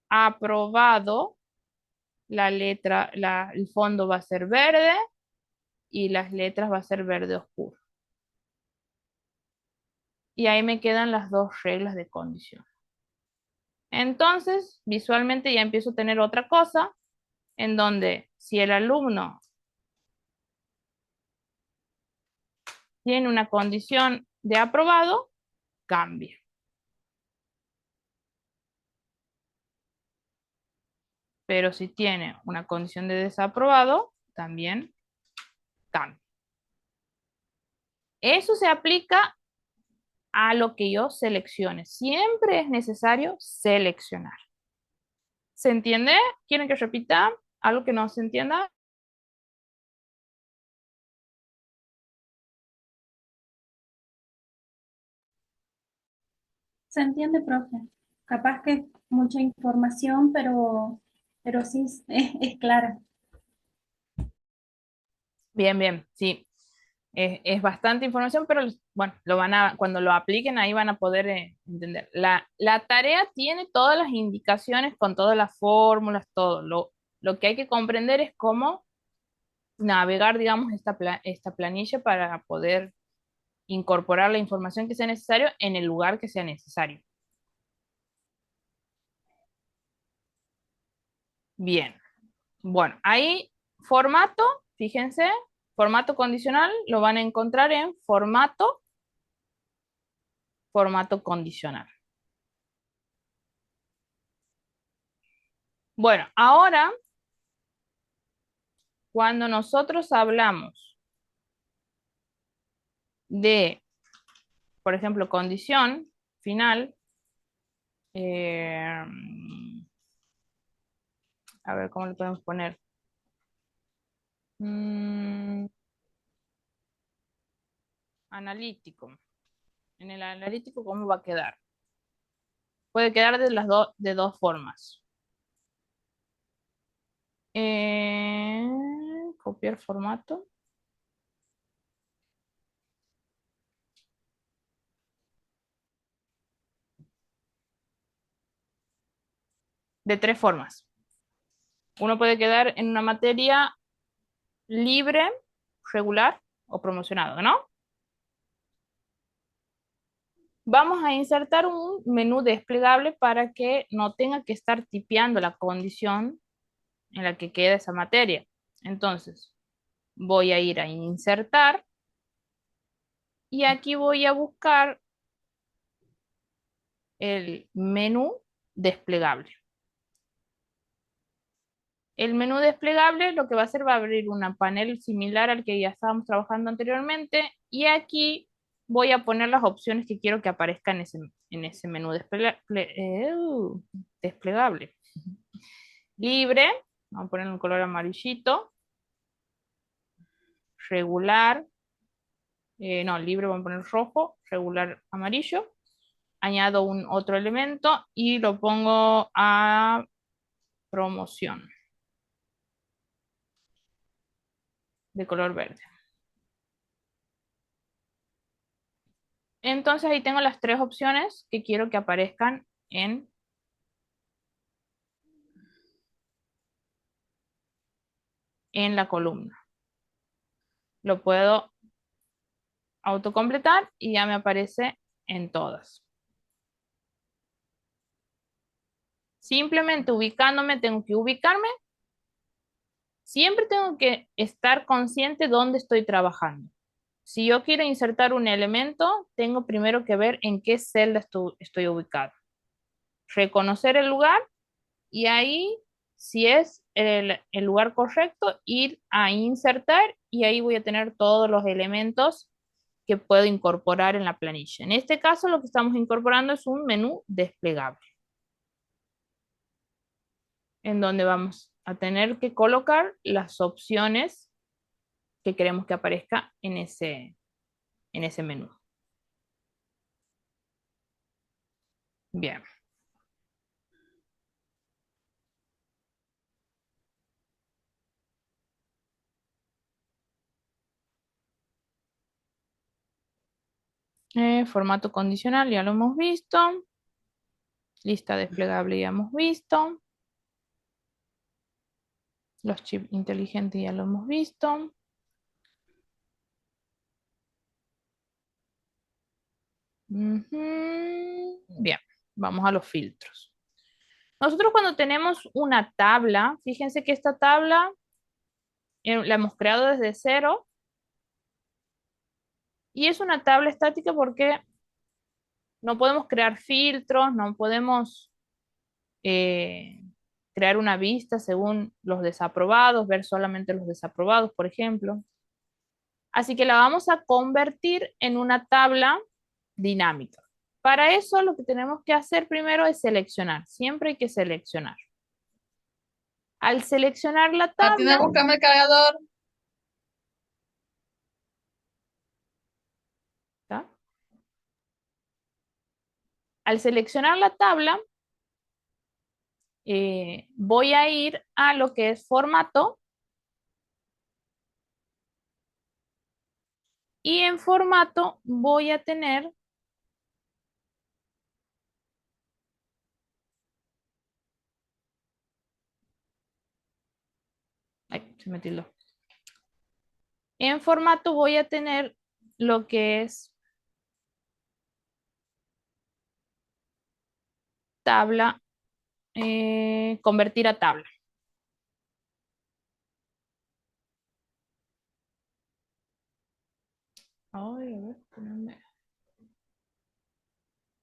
aprobado, el fondo va a ser verde y las letras va a ser verde oscuro. Y ahí me quedan las dos reglas de condición. Entonces, visualmente ya empiezo a tener otra cosa en donde si el alumno tiene una condición de aprobado, cambia. Pero si tiene una condición de desaprobado, también cambia. Eso se aplica a lo que yo seleccione. Siempre es necesario seleccionar. ¿Se entiende? ¿Quieren que repita algo que no se entienda? Se entiende, profe. Capaz que es mucha información, pero sí es clara. Bien, bien, sí. Es bastante información, pero bueno, cuando lo apliquen ahí van a poder entender. La tarea tiene todas las indicaciones con todas las fórmulas, todo. Lo que hay que comprender es cómo navegar, digamos, esta planilla para poder incorporar la información que sea necesario en el lugar que sea necesario. Bien, bueno, ahí formato, fíjense, formato condicional lo van a encontrar en formato condicional. Bueno, ahora, cuando nosotros hablamos de, por ejemplo, condición final, a ver, ¿cómo le podemos poner? Analítico. En el analítico, ¿cómo va a quedar? Puede quedar de dos formas. Copiar formato. De tres formas. Uno puede quedar en una materia libre, regular o promocionado, ¿no? Vamos a insertar un menú desplegable para que no tenga que estar tipeando la condición en la que queda esa materia. Entonces, voy a ir a insertar y aquí voy a buscar el menú desplegable. El menú desplegable lo que va a hacer va a abrir un panel similar al que ya estábamos trabajando anteriormente y aquí voy a poner las opciones que quiero que aparezcan en ese menú desplegable. Libre, vamos a poner un color amarillito. Regular, no, libre vamos a poner rojo, regular amarillo. Añado un otro elemento y lo pongo a promoción de color verde. Entonces ahí tengo las tres opciones que quiero que aparezcan en la columna. Lo puedo autocompletar y ya me aparece en todas. Simplemente ubicándome, tengo que ubicarme. Siempre tengo que estar consciente dónde estoy trabajando. Si yo quiero insertar un elemento, tengo primero que ver en qué celda estoy ubicado. Reconocer el lugar y ahí, si es el lugar correcto, ir a insertar y ahí voy a tener todos los elementos que puedo incorporar en la planilla. En este caso, lo que estamos incorporando es un menú desplegable, en donde vamos a tener que colocar las opciones que queremos que aparezca en ese menú. Bien. Formato condicional, ya lo hemos visto. Lista desplegable, ya hemos visto. Los chips inteligentes, ya lo hemos visto. Bien, vamos a los filtros. Nosotros cuando tenemos una tabla, fíjense que esta tabla la hemos creado desde cero. Y es una tabla estática porque no podemos crear filtros, no podemos crear una vista según los desaprobados, ver solamente los desaprobados, por ejemplo. Así que la vamos a convertir en una tabla dinámica. Para eso lo que tenemos que hacer primero es seleccionar. Siempre hay que seleccionar. Al seleccionar la Martina, tabla, búscame el cargador. ¿tá? Al seleccionar la tabla, voy a ir a lo que es formato. Y en formato voy a tener ay, se me tildó. En formato voy a tener lo que es tabla, convertir a tabla. Ay, a ver, ponerme.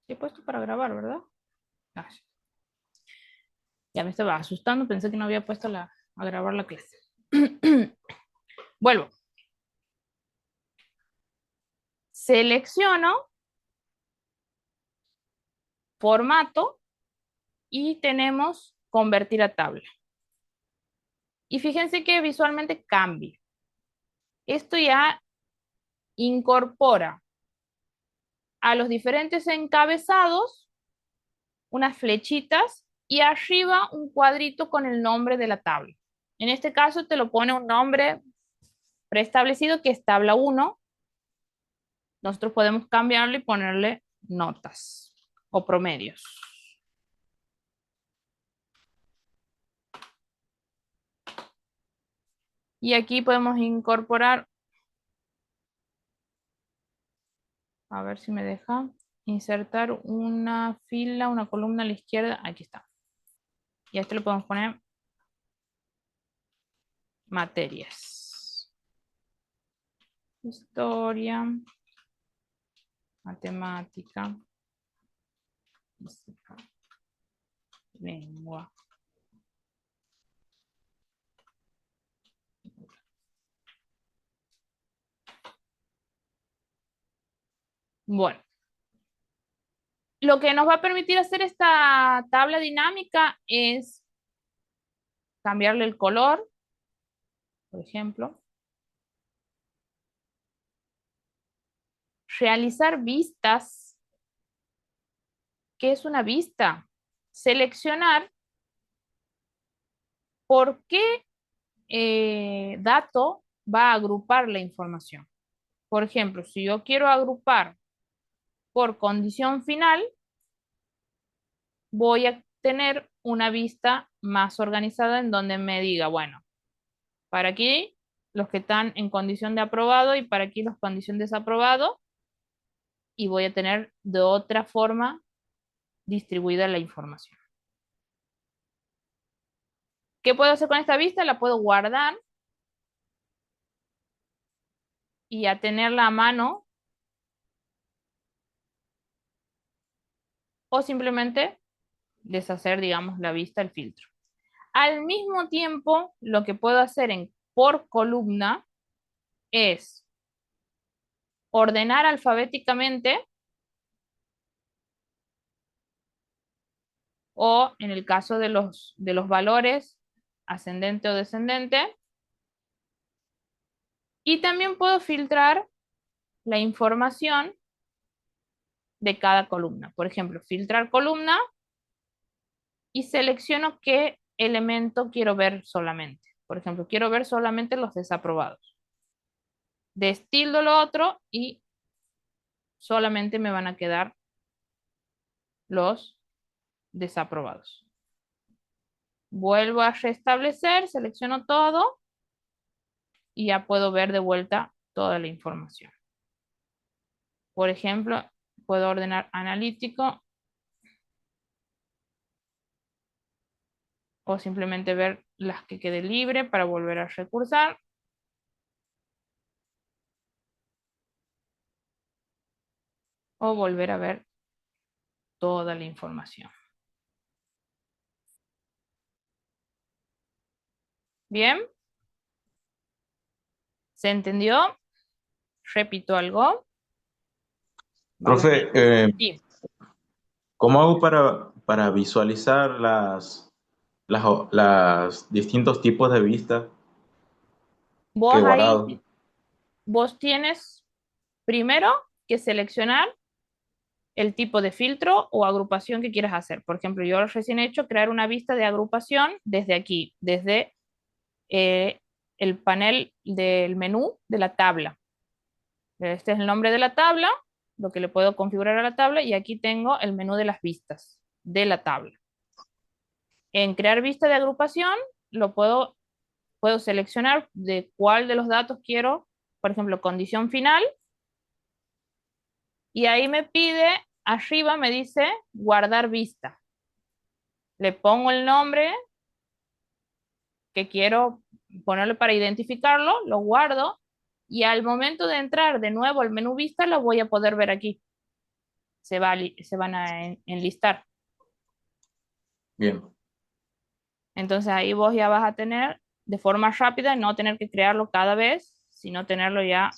He puesto para grabar, ¿verdad? Ah, sí. Ya me estaba asustando, pensé que no había puesto a grabar la clase. Vuelvo. Selecciono formato y tenemos convertir a tabla. Y fíjense que visualmente cambia. Esto ya incorpora a los diferentes encabezados unas flechitas y arriba un cuadrito con el nombre de la tabla. En este caso te lo pone un nombre preestablecido que es tabla 1. Nosotros podemos cambiarlo y ponerle notas o promedios. Y aquí podemos incorporar, a ver si me deja, insertar una fila, una columna a la izquierda. Aquí está. Y a este le podemos poner materias. Historia, matemática, física, lengua. Bueno, lo que nos va a permitir hacer esta tabla dinámica es cambiarle el color, por ejemplo. Realizar vistas. ¿Qué es una vista? Seleccionar por qué dato va a agrupar la información. Por ejemplo, si yo quiero agrupar por condición final, voy a tener una vista más organizada en donde me diga, bueno, para aquí los que están en condición de aprobado y para aquí los condición de desaprobado, y voy a tener de otra forma distribuida la información. ¿Qué puedo hacer con esta vista? La puedo guardar y a tenerla a mano o simplemente deshacer, digamos, la vista, el filtro. Al mismo tiempo, lo que puedo hacer por columna es ordenar alfabéticamente o en el caso de los valores, ascendente o descendente. Y también puedo filtrar la información de cada columna. Por ejemplo, filtrar columna y selecciono qué elemento quiero ver solamente. Por ejemplo, quiero ver solamente los desaprobados. Destildo lo otro y solamente me van a quedar los desaprobados. Vuelvo a restablecer, selecciono todo y ya puedo ver de vuelta toda la información. Por ejemplo, puedo ordenar analítico o simplemente ver las que quede libre para volver a recursar. O volver a ver toda la información. Bien. ¿Se entendió? Repito algo. Vamos Profe, bien. Sí. ¿cómo hago para visualizar las distintos tipos de vistas que he Vos guardado? ahí, vos tienes primero que seleccionar el tipo de filtro o agrupación que quieras hacer. Por ejemplo, yo recién he hecho crear una vista de agrupación desde aquí, desde el panel del menú de la tabla. Este es el nombre de la tabla, lo que le puedo configurar a la tabla, y aquí tengo el menú de las vistas de la tabla. En crear vista de agrupación, puedo seleccionar de cuál de los datos quiero, por ejemplo, condición final, y ahí me pide, arriba me dice guardar vista. Le pongo el nombre que quiero ponerle para identificarlo, lo guardo, y al momento de entrar de nuevo al menú vista, lo voy a poder ver aquí. Se van a enlistar. Bien, Entonces ahí vos ya vas a tener de forma rápida, no tener que crearlo cada vez, sino tenerlo ya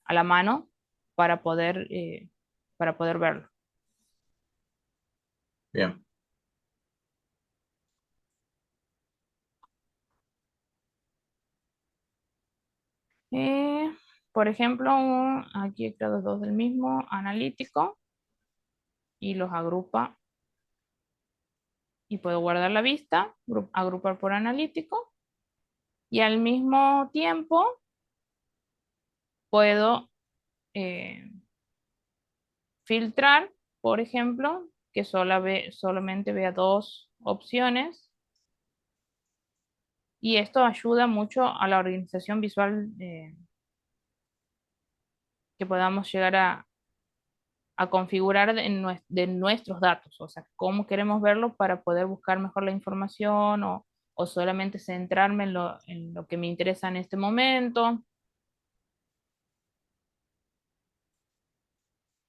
a la mano para poder verlo. bien. Eh, por ejemplo, aquí he creado dos del mismo, analítico, y los agrupa y puedo guardar la vista, agrupar por analítico, y al mismo tiempo puedo eh, filtrar, por ejemplo, que solamente vea dos opciones, y esto ayuda mucho a la organización visual que podamos llegar a configurar de nuestros datos, o sea, cómo queremos verlo para poder buscar mejor la información o solamente centrarme en lo que me interesa en este momento.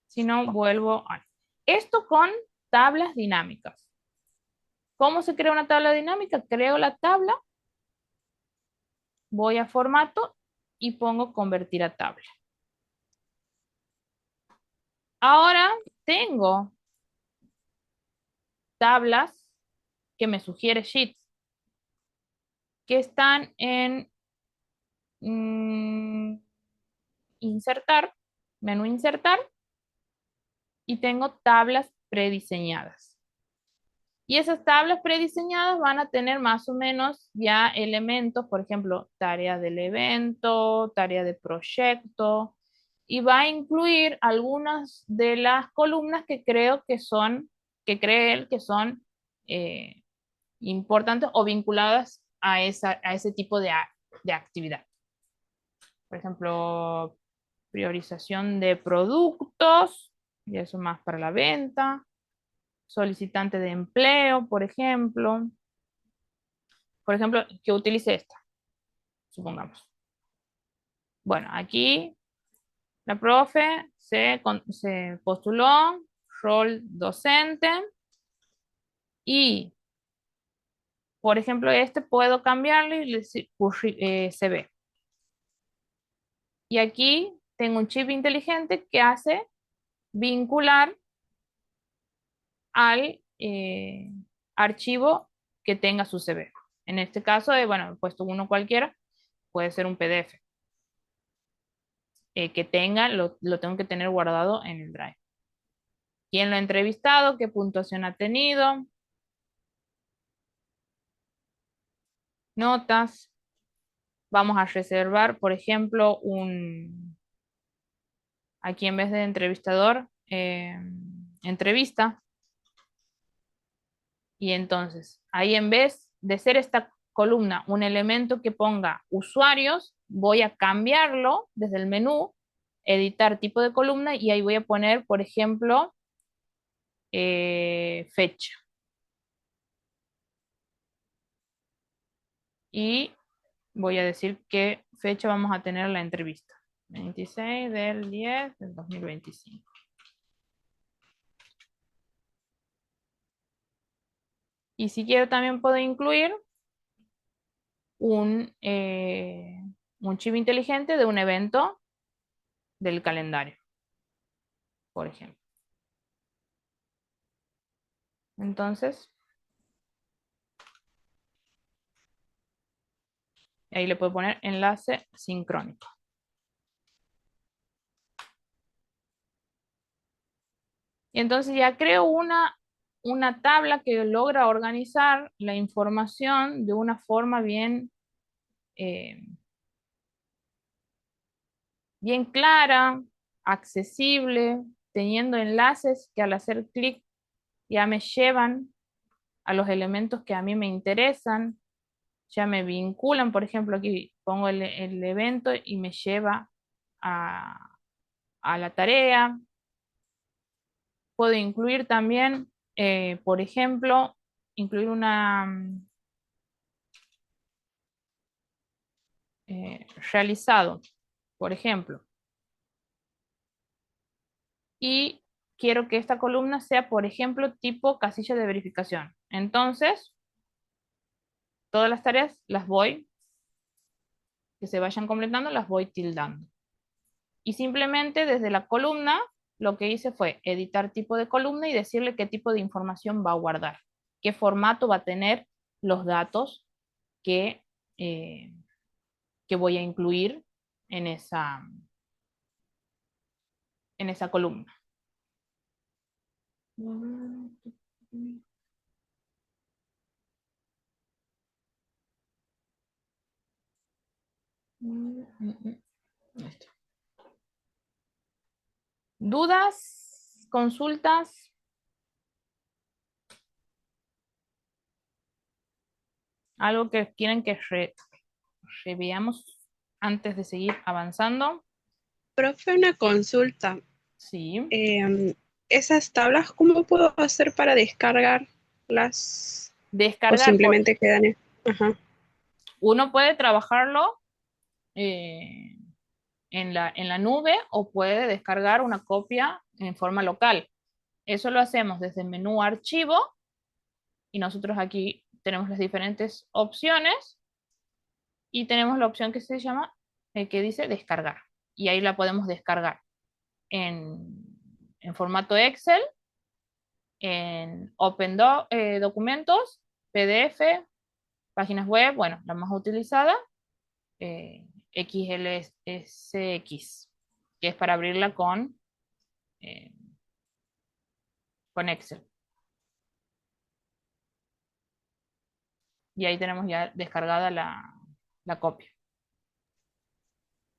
Si no, vuelvo a esto con tablas dinámicas. ¿Cómo se crea una tabla dinámica? Creo la tabla, voy a formato y pongo convertir a tabla. Ahora tengo tablas que me sugiere Sheets, que están en insertar, menú insertar, y tengo tablas prediseñadas. Y esas tablas prediseñadas van a tener más o menos ya elementos, por ejemplo, tarea del evento, tarea de proyecto, y va a incluir algunas de las columnas que creo que son, que cree él que son eh, importantes o vinculadas a ese tipo de actividad. Por ejemplo, priorización de productos, y eso más para la venta, solicitante de empleo, por ejemplo. Por ejemplo, que utilice esta, supongamos. Bueno, aquí la profe se postuló, rol docente, y, por ejemplo, este puedo cambiarle y decir CV. Y aquí tengo un chip inteligente que hace vincular al archivo que tenga su CV. En este caso, bueno, he puesto uno cualquiera, puede ser un PDF. Que tenga, lo tengo que tener guardado en el Drive. ¿Quién lo ha entrevistado? ¿Qué puntuación ha tenido? Notas. Vamos a reservar, por ejemplo, aquí en vez de entrevistador, entrevista. Y entonces, ahí en vez de ser esta columna un elemento que ponga usuarios, voy a cambiarlo desde el menú, editar tipo de columna, y ahí voy a poner, por ejemplo, fecha. Y voy a decir qué fecha vamos a tener la entrevista. 26 del 10 del 2025. Y si quiero también puedo incluir un chip inteligente de un evento del calendario, por ejemplo. Entonces, ahí le puedo poner enlace sincrónico. Y entonces ya creo una tabla que logra organizar la información de una forma eh, bien clara, accesible, teniendo enlaces que al hacer clic ya me llevan a los elementos que a mí me interesan, ya me vinculan. Por ejemplo, aquí pongo el evento y me lleva a la tarea. Puedo incluir también, por ejemplo, incluir una realizado, por ejemplo. Y quiero que esta columna sea, por ejemplo, tipo casilla de verificación. Entonces, todas las tareas que se vayan completando, las voy tildando. Y simplemente desde la columna, lo que hice fue editar tipo de columna y decirle qué tipo de información va a guardar, qué formato va a tener los datos que, eh, que voy a incluir en esa columna. ¿Dudas? ¿Consultas? ¿Algo que quieren que reveamos antes de seguir avanzando? Profe, una consulta. Sí. Esas tablas, ¿cómo puedo hacer para descargarlas? ¿O Descargar, simplemente quedan en... Ajá. uno puede trabajarlo eh, en la nube o puede descargar una copia en forma local. Eso lo hacemos desde el menú archivo, y nosotros aquí tenemos las diferentes opciones y tenemos la opción que se llama, que dice descargar, y ahí la podemos descargar en en formato Excel, en documentos, PDF, páginas web, bueno, la más utilizada, XLSX, que es para abrirla eh, con Excel. Y ahí tenemos ya descargada la copia.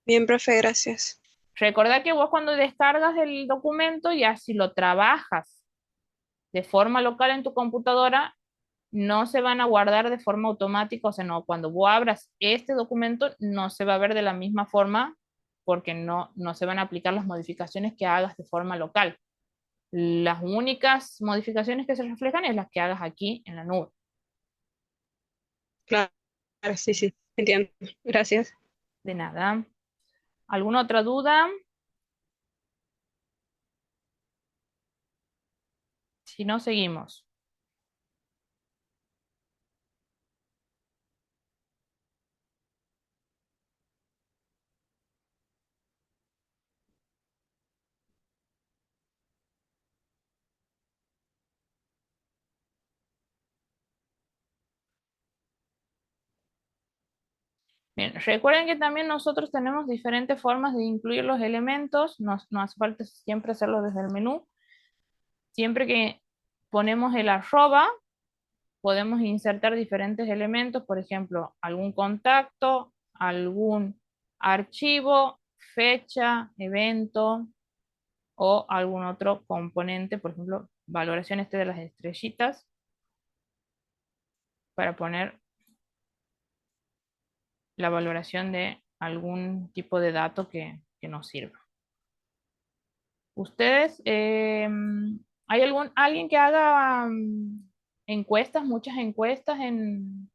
Bien, profe, gracias. Recordá que vos cuando descargas el documento, ya si lo trabajas de forma local en tu computadora, no se van a guardar de forma automática, o sea, no, cuando vos abras este documento no se va a ver de la misma forma porque no se van a aplicar las modificaciones que hagas de forma local. Las únicas modificaciones que se reflejan es las que hagas aquí en la nube. Claro, sí, sí, entiendo. Gracias. De nada. ¿Alguna otra duda? Si no, seguimos. Bien, recuerden que también nosotros tenemos diferentes formas de incluir los elementos, no hace falta siempre hacerlo desde el menú. Siempre que ponemos el arroba, podemos insertar diferentes elementos, por ejemplo, algún contacto, algún archivo, fecha, evento o algún otro componente, por ejemplo, valoración de las estrellitas, para poner la valoración de algún tipo de dato que nos sirva. ¿Ustedes, hay alguien que haga encuestas, muchas encuestas en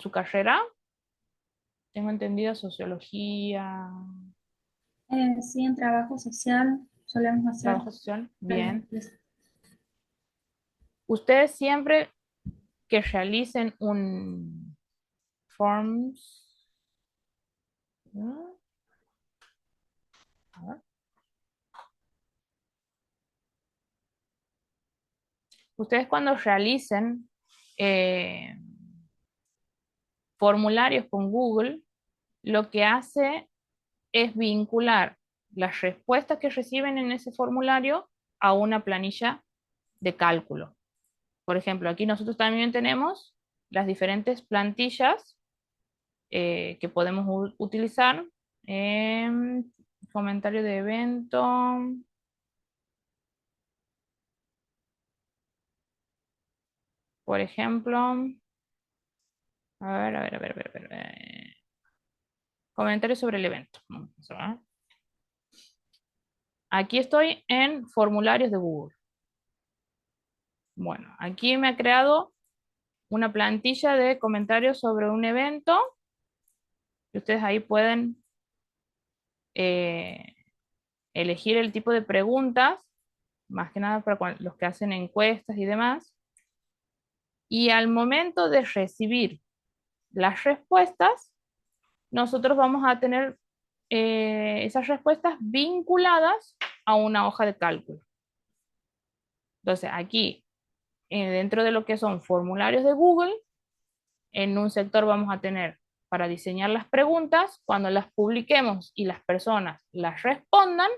su carrera? Tengo entendido sociología, Sí, en trabajo social solemos hacer. trabajo social. Bien. Ustedes siempre que realicen un forms, ¿no? A ver. Ustedes cuando realicen formularios con Google, lo que hace es vincular las respuestas que reciben en ese formulario a una planilla de cálculo. Por ejemplo, aquí nosotros también tenemos las diferentes plantillas que podemos utilizar. Comentario de evento. Por ejemplo, a ver. Comentario sobre el evento. Vamos a ver. Aquí estoy en formularios de Google. Bueno, aquí me ha creado una plantilla de comentarios sobre un evento. Y ustedes ahí pueden elegir el tipo de preguntas, más que nada para los que hacen encuestas y demás. Y al momento de recibir las respuestas, nosotros vamos a tener esas respuestas vinculadas a una hoja de cálculo. Entonces, aquí, dentro de lo que son formularios de Google, en un sector vamos a tener para diseñar las preguntas. Cuando las publiquemos y las personas las respondan,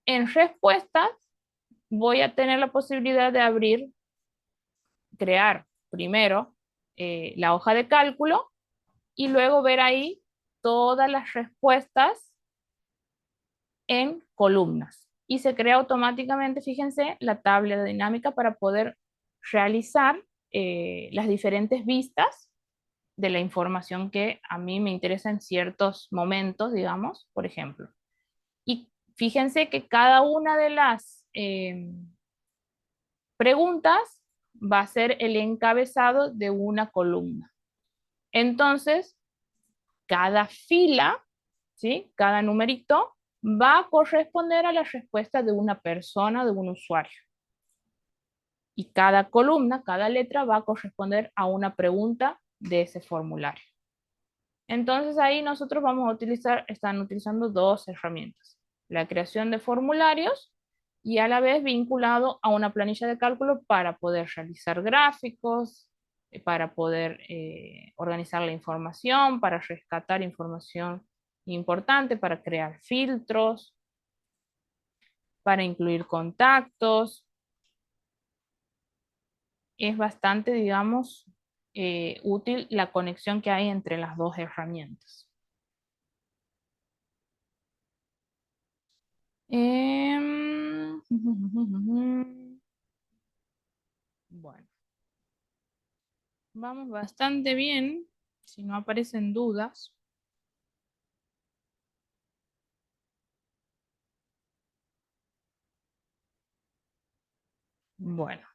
en respuestas voy a tener la posibilidad de crear primero la hoja de cálculo y luego ver ahí todas las respuestas en columnas. Y se crea automáticamente, fíjense, la tabla dinámica para poder realizar las diferentes vistas de la información que a mí me interesa en ciertos momentos, digamos, por ejemplo. Y fíjense que cada una de las preguntas va a ser el encabezado de una columna. Entonces, cada fila, ¿sí? Cada numerito va a corresponder a la respuesta de una persona, de un usuario. Y cada columna, cada letra va a corresponder a una pregunta de ese formulario. Entonces ahí nosotros vamos a están utilizando dos herramientas. la creación de formularios y a la vez vinculado a una planilla de cálculo para poder realizar gráficos, para poder organizar la información, para rescatar información importante, para crear filtros, para incluir contactos. Es bastante, digamos, útil la conexión que hay entre las dos herramientas. Bueno, vamos bastante bien, si no aparecen dudas. Bueno,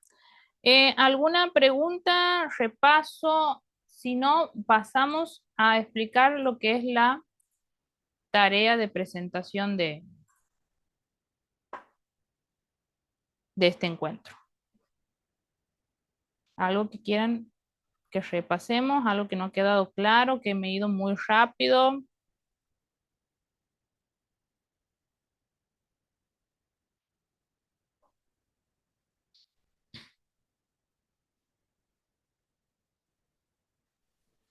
¿alguna pregunta, repaso? Si no, pasamos a explicar lo que es la tarea de presentación de este encuentro. ¿Algo que quieran que repasemos? ¿Algo que no ha quedado claro? ¿Que me he ido muy rápido?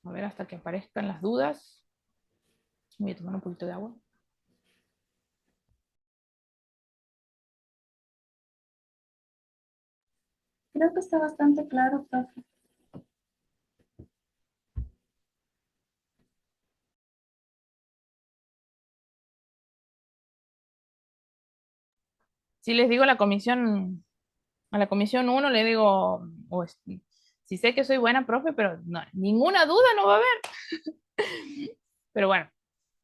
A ver, hasta que aparezcan las dudas. Voy a tomar un poquito de agua. Creo que está bastante claro, profe. Si les digo a la comisión 1 le digo, si sé que soy buena profe, pero no, ninguna duda no va a haber. Pero bueno,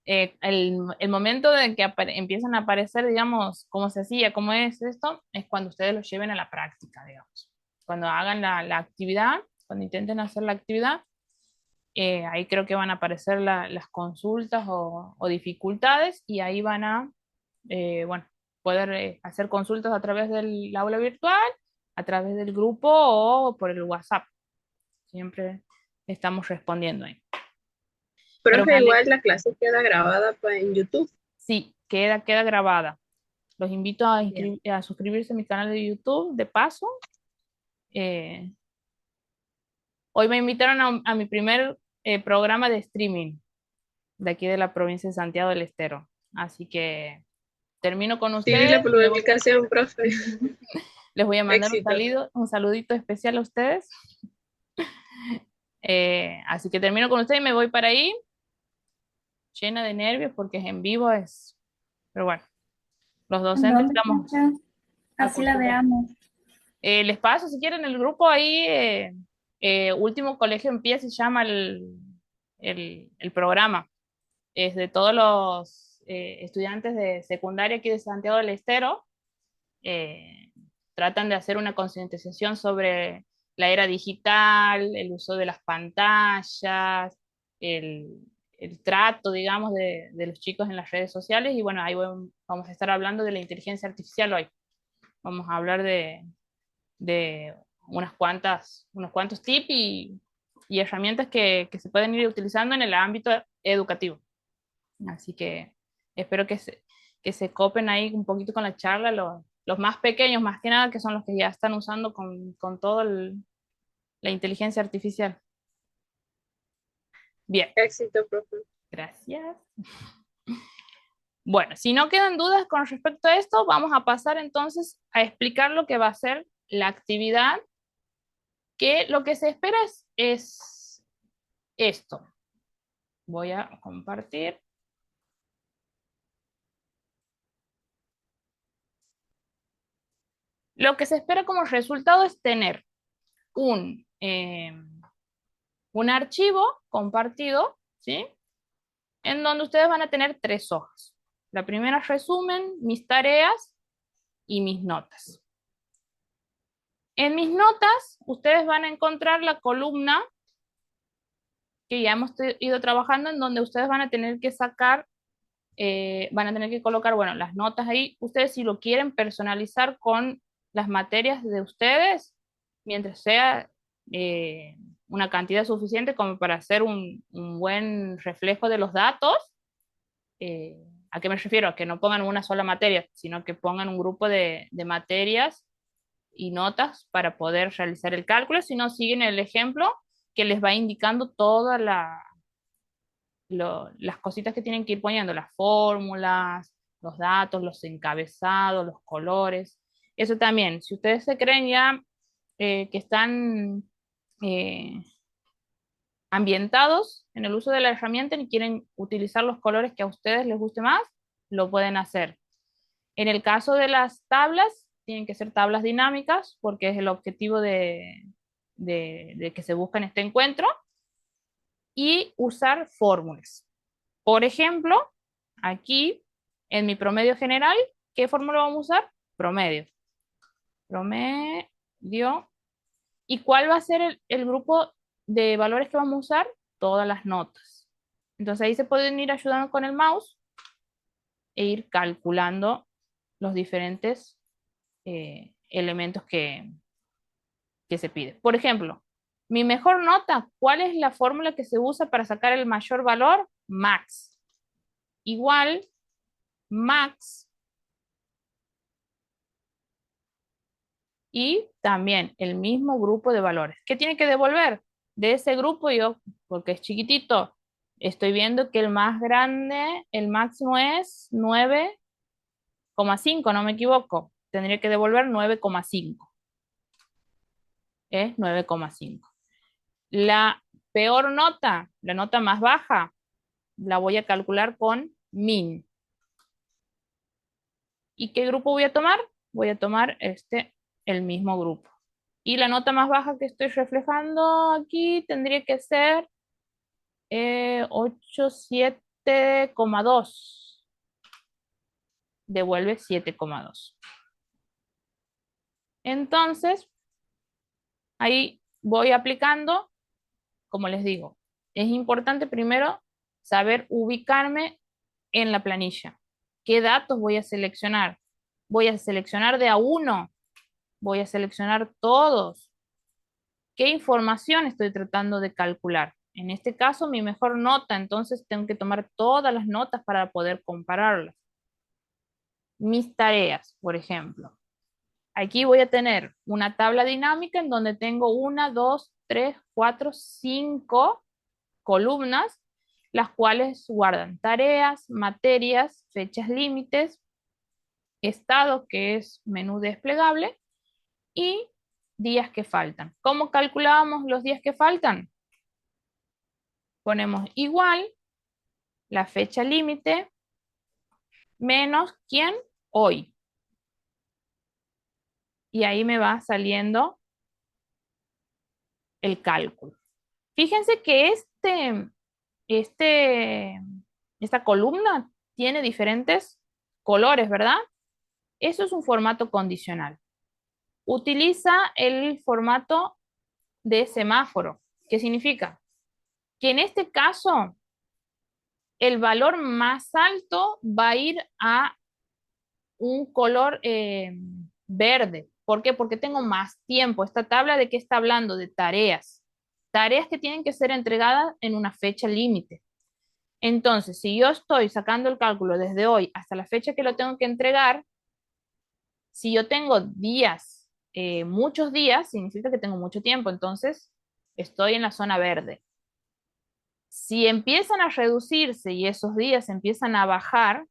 el momento de que empiezan a aparecer, digamos, cómo se hacía, cómo es esto, es cuando ustedes lo lleven a la práctica, digamos. Cuando hagan la actividad, cuando intenten hacer la actividad, ahí creo que van a aparecer las consultas o dificultades y ahí van a, bueno, poder hacer consultas a través del aula virtual, a través del grupo o por el WhatsApp. Siempre estamos respondiendo ahí. Pero Profe, igual la clase queda grabada en YouTube. sí, queda grabada. Los invito a, Bien. a suscribirse a mi canal de YouTube, de paso. Eh, Hoy me invitaron a mi primer programa de streaming de aquí de la provincia de Santiago del Estero. Así que termino con Sí, vi ustedes. la publicación, profe. Les voy a mandar Éxito. un saludito especial a ustedes. Así que termino con ustedes y me voy para ahí, llena de nervios porque es en vivo, pero bueno, los ¿En docentes dónde, estamos profe? Así la acostumbrados. veamos. Les paso, si quieren, el grupo ahí, Último Colegio en Pie se llama el programa. Es de todos los estudiantes de secundaria aquí de Santiago del Estero. eh, Tratan de hacer una concientización sobre la era digital, el uso de las pantallas, el, el trato, digamos, de los chicos en las redes sociales. Y bueno, ahí vamos a estar hablando de la inteligencia artificial hoy. Vamos a hablar de unos cuantos tips y herramientas que se pueden ir utilizando en el ámbito educativo. Así que espero que se copen ahí un poquito con la charla, los más pequeños, más que nada, que son los que ya están usando con todo la inteligencia artificial. Bien, Éxito, profe. gracias. Bueno, si no quedan dudas con respecto a esto, vamos a pasar entonces a explicar lo que va a ser la actividad, que lo que se espera es esto. Voy a compartir. Lo que se espera como resultado es tener un archivo compartido, ¿sí? En donde ustedes van a tener 3 hojas. La primera resumen, mis tareas y mis notas. En mis notas, ustedes van a encontrar la columna que ya hemos ido trabajando, en donde ustedes van a tener que sacar, van a tener que colocar, bueno, las notas ahí. Ustedes, si lo quieren personalizar con las materias de ustedes, mientras sea una cantidad suficiente como para hacer un buen reflejo de los datos, ¿A qué me refiero? A que no pongan una sola materia, sino que pongan un grupo de materias y notas para poder realizar el cálculo, si no siguen el ejemplo que les va indicando todas las cositas que tienen que ir poniendo, las fórmulas, los datos, los encabezados, los colores. Eso también, si ustedes se creen ya que están eh, ambientados en el uso de la herramienta y quieren utilizar los colores que a ustedes les guste más, lo pueden hacer. En el caso de las tablas, tienen que ser tablas dinámicas porque es el objetivo de que se busca en este encuentro, y usar fórmulas. Por ejemplo, aquí en mi promedio general, ¿qué fórmula vamos a usar? Promedio. Promedio. ¿Y cuál va a ser el grupo de valores que vamos a usar? Todas las notas. Entonces ahí se pueden ir ayudando con el mouse e ir calculando los diferentes elementos que se pide. Por ejemplo, mi mejor nota, ¿cuál es la fórmula que se usa para sacar el mayor valor? Max. Igual, max. Y también el mismo grupo de valores. ¿Qué tiene que devolver? De ese grupo yo, porque es chiquitito, estoy viendo que el más grande, el máximo es 9,5, no me equivoco. Tendría que devolver 9,5. Es 9,5. La peor nota, la nota más baja, la voy a calcular con min. ¿Y qué grupo voy a tomar? Voy a tomar el mismo grupo. Y la nota más baja que estoy reflejando aquí tendría que ser 7,2. Devuelve 7,2. Entonces, ahí voy aplicando, como les digo, es importante primero saber ubicarme en la planilla. ¿Qué datos voy a seleccionar? Voy a seleccionar de a uno, voy a seleccionar todos. ¿Qué información estoy tratando de calcular? En este caso, mi mejor nota, entonces tengo que tomar todas las notas para poder compararlas. Mis tareas, por ejemplo. Aquí voy a tener una tabla dinámica en donde tengo 1, 2, 3, 4, 5 columnas, las cuales guardan tareas, materias, fechas límites, estado, que es menú desplegable, y días que faltan. ¿Cómo calculábamos los días que faltan? Ponemos igual la fecha límite menos ¿quién? Hoy. Y ahí me va saliendo el cálculo. Fíjense que esta columna tiene diferentes colores, ¿verdad? Eso es un formato condicional. Utiliza el formato de semáforo. ¿Qué significa? Que en este caso, el valor más alto va a ir a un color verde. ¿Por qué? Porque tengo más tiempo. Esta tabla, ¿de qué está hablando? De tareas. Tareas que tienen que ser entregadas en una fecha límite. Entonces, si yo estoy sacando el cálculo desde hoy hasta la fecha que lo tengo que entregar, si yo tengo días, muchos días, significa que tengo mucho tiempo. Entonces, estoy en la zona verde. Si empiezan a reducirse y esos días empiezan a bajar,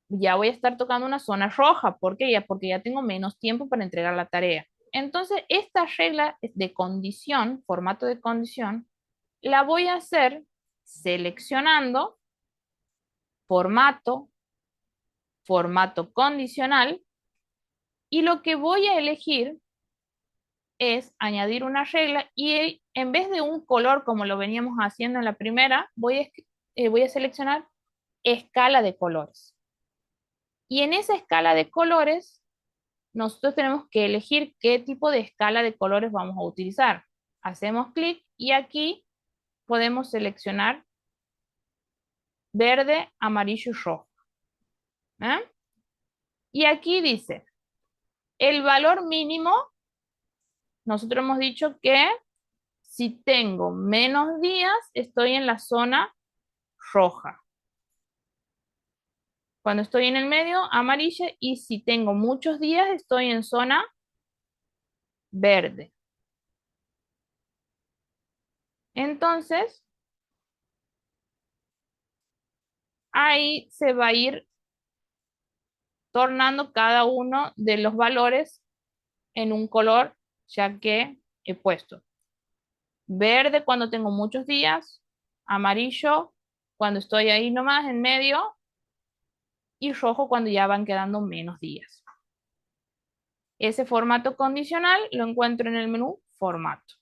ya voy a estar tocando una zona roja. ¿Por qué? Porque ya tengo menos tiempo para entregar la tarea. Entonces, esta regla de condición, formato de condición, la voy a hacer seleccionando formato, formato condicional, y lo que voy a elegir es añadir una regla y en vez de un color como lo veníamos haciendo en la primera, voy a seleccionar escala de colores. Y en esa escala de colores, nosotros tenemos que elegir qué tipo de escala de colores vamos a utilizar. Hacemos clic y aquí podemos seleccionar verde, amarillo y rojo. ¿Eh? Y aquí dice, el valor mínimo, nosotros hemos dicho que si tengo menos días, estoy en la zona roja. Cuando estoy en el medio, amarilla. Y si tengo muchos días, estoy en zona verde. Entonces, ahí se va a ir tornando cada uno de los valores en un color, ya que he puesto verde cuando tengo muchos días, amarillo cuando estoy ahí nomás en medio y rojo cuando ya van quedando menos días. Ese formato condicional lo encuentro en el menú formato.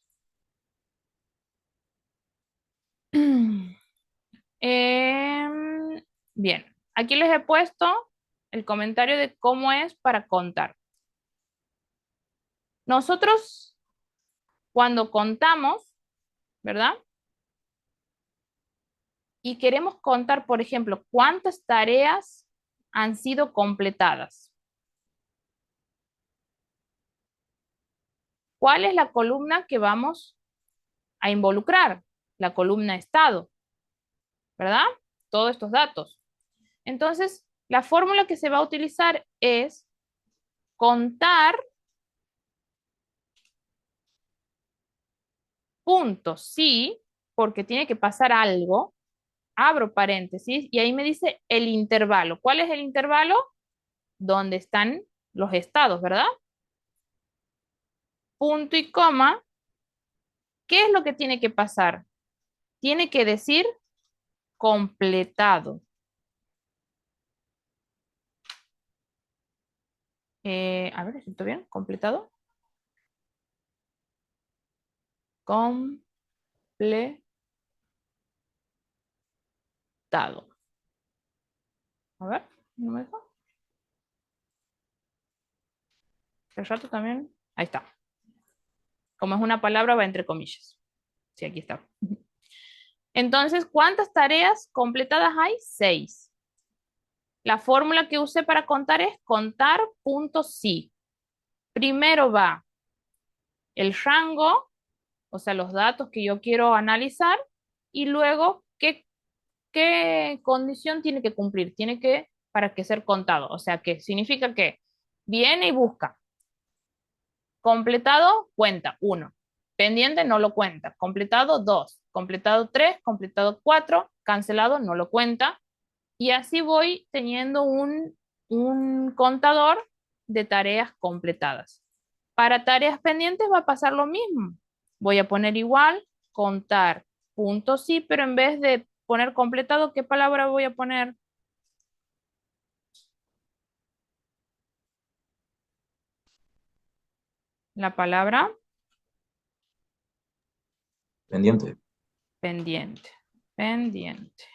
Bien, aquí les he puesto el comentario de cómo es para contar. Nosotros cuando contamos, ¿verdad? Y queremos contar, por ejemplo, cuántas tareas han sido completadas. ¿Cuál es la columna que vamos a involucrar? La columna estado, ¿verdad? Todos estos datos. Entonces, la fórmula que se va a utilizar es contar puntos, sí, porque tiene que pasar algo, abro paréntesis, y ahí me dice el intervalo. ¿Cuál es el intervalo? Donde están los estados, ¿verdad? Punto y coma. ¿Qué es lo que tiene que pasar? Tiene que decir completado. A ver, ¿esto bien? ¿Completado? Completado. A ver, ¿no me deja? El rato también. Ahí está. Como es una palabra, va entre comillas. Sí, aquí está. Entonces, ¿cuántas tareas completadas hay? 6. La fórmula que usé para contar es contar puntos sí. Primero va el rango, o sea, los datos que yo quiero analizar, y luego qué condición tiene que cumplir, tiene que para que ser contado. O sea, que significa que viene y busca. Completado, cuenta, 1. Pendiente, no lo cuenta. Completado, 2. Completado, 3. Completado, 4. Cancelado, no lo cuenta. Y así voy teniendo un contador de tareas completadas. Para tareas pendientes va a pasar lo mismo. Voy a poner igual, contar, punto sí, pero en vez de poner completado, ¿qué palabra voy a poner? La palabra Pendiente. pendiente. Pendiente.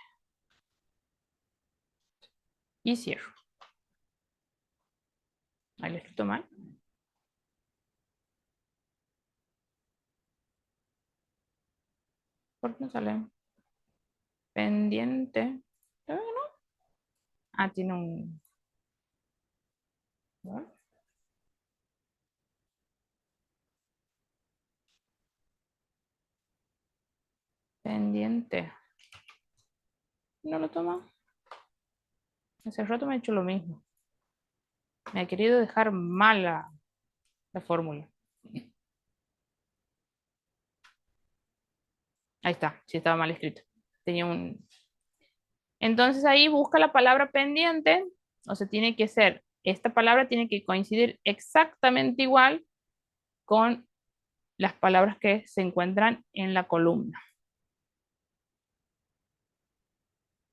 Y cierro. Ahí lo escrito mal. ¿Por qué no sale? Pendiente. ¿No? Ah, tiene un... ¿no? Pendiente. ¿No lo toma? Hace rato me ha hecho lo mismo. Me ha querido dejar mala la fórmula. Ahí está, sí estaba mal escrito. Tenía un... Entonces ahí busca la palabra pendiente, o sea, tiene que ser, esta palabra tiene que coincidir exactamente igual con las palabras que se encuentran en la columna.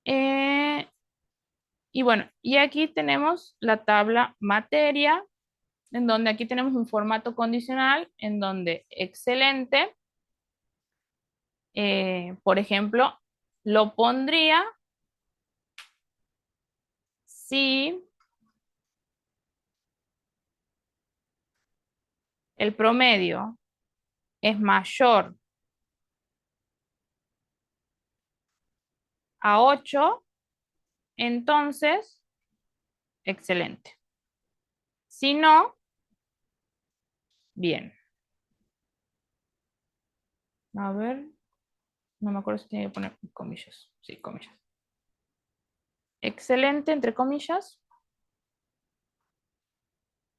Eh, y bueno, y aquí tenemos la tabla materia, en donde aquí tenemos un formato condicional, en donde excelente, por ejemplo, lo pondría si el promedio es mayor a 8, entonces, excelente. Si no, bien. A ver, no me acuerdo si tiene que poner comillas. Sí, comillas. excelente entre comillas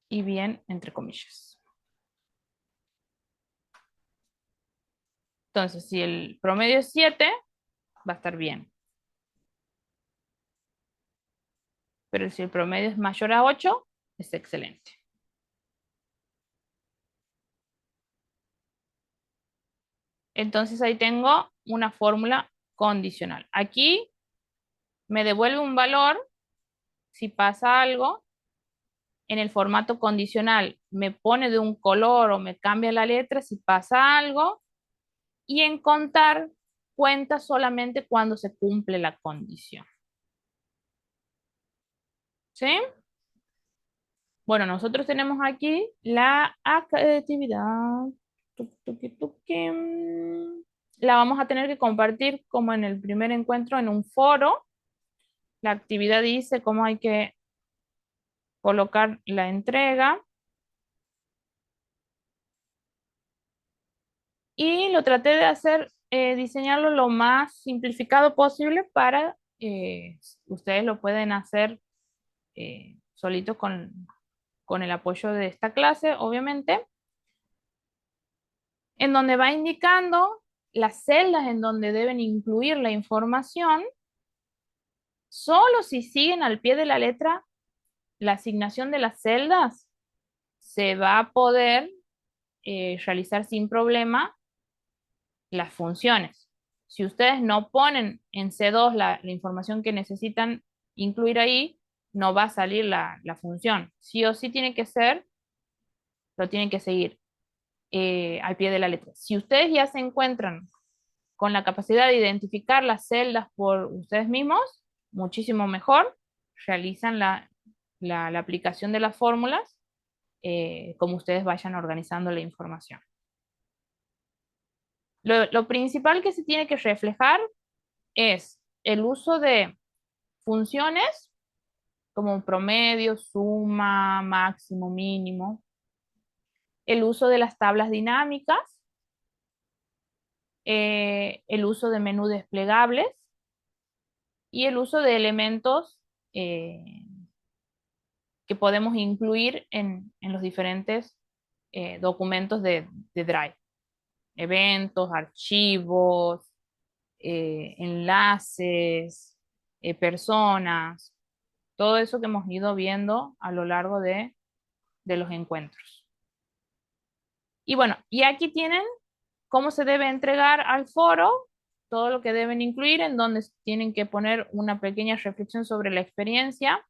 y bien entre comillas. Entonces, si el promedio es 7, va a estar bien. Pero si el promedio es mayor a 8, es excelente. Entonces ahí tengo una fórmula condicional. Aquí me devuelve un valor si pasa algo. En el formato condicional me pone de un color o me cambia la letra si pasa algo. Y en contar cuenta solamente cuando se cumple la condición. ¿Sí? Bueno, nosotros tenemos aquí la actividad. Tuki, tuki. La vamos a tener que compartir como en el primer encuentro en un foro. La actividad dice cómo hay que colocar la entrega. Y lo traté de hacer, diseñarlo lo más simplificado posible para ustedes lo pueden hacer solitos con el apoyo de esta clase, obviamente, en donde va indicando las celdas en donde deben incluir la información, solo si siguen al pie de la letra la asignación de las celdas, se va a poder realizar sin problema las funciones. Si ustedes no ponen en C2 la información que necesitan incluir ahí, no va a salir la función. Sí o sí tiene que ser, lo tienen que seguir al pie de la letra. Si ustedes ya se encuentran con la capacidad de identificar las celdas por ustedes mismos, muchísimo mejor. Realizan la aplicación de las fórmulas como ustedes vayan organizando la información. Lo principal que se tiene que reflejar es el uso de funciones como promedio, suma, máximo, mínimo, el uso de las tablas dinámicas, el uso de menú desplegables y el uso de elementos que podemos incluir en los diferentes documentos de Drive. Eventos, archivos, enlaces, personas, todo eso que hemos ido viendo a lo largo de los encuentros. Y bueno, y aquí tienen cómo se debe entregar al foro, todo lo que deben incluir, en donde tienen que poner una pequeña reflexión sobre la experiencia,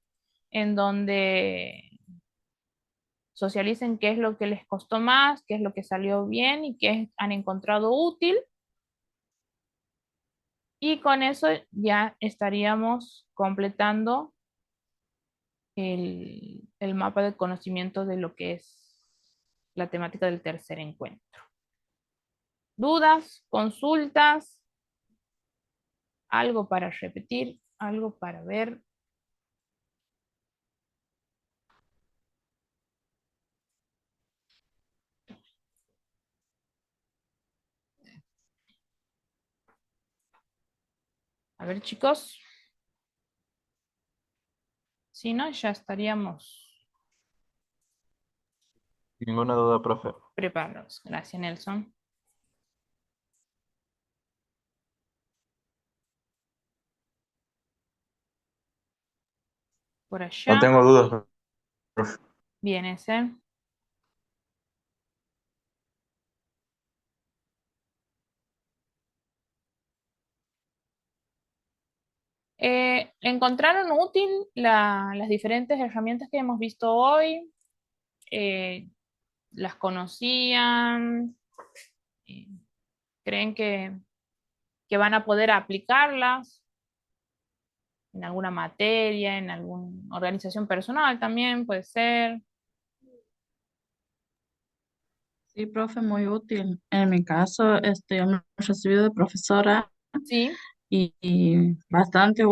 en donde socialicen qué es lo que les costó más, qué es lo que salió bien y qué han encontrado útil. Y con eso ya estaríamos completando el mapa de conocimiento de lo que es la temática del tercer encuentro. ¿Dudas? ¿Consultas? ¿Algo para repetir? ¿Algo para ver? A ver, chicos. Si no, ya estaríamos Ninguna duda, profe. preparados. Gracias, Nelson. Por No allá. tengo dudas, profe. Bien, ese. ¿Encontraron útil las diferentes herramientas que hemos visto hoy? ¿Las conocían? Eh, ¿Creen que van a poder aplicarlas en alguna materia, en alguna organización personal también puede ser? Sí, profe, muy útil. En mi caso, yo me he recibido de profesora Sí, y bastante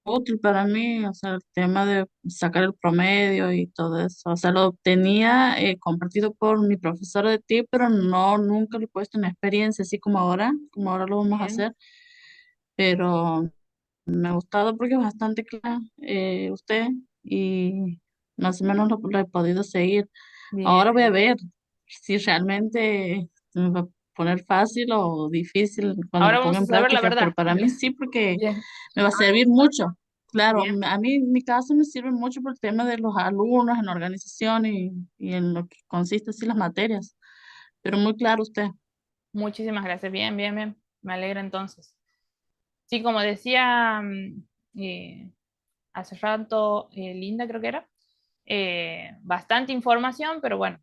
útil para mí, o sea, el tema de sacar el promedio y todo eso. O sea, lo obtenía compartido por mi profesora de ti, pero no, nunca lo he puesto en experiencia, así como ahora lo vamos a bien. hacer. Pero me ha gustado porque es bastante clara usted y más o menos lo he podido seguir. Bien, Ahora voy a ver si realmente me va a poner fácil o difícil cuando ahora lo ponga vamos a en saber la práctica, pero verdad. para mí sí porque Bien, me va a servir mucho. Claro, bien. a mí en mi caso me sirve mucho por el tema de los alumnos en la organización y en lo que consiste así las materias, pero muy claro usted. Muchísimas gracias. Bien, bien, bien. Me alegra entonces. Sí, como decía hace rato, Linda creo que era, bastante información, pero bueno,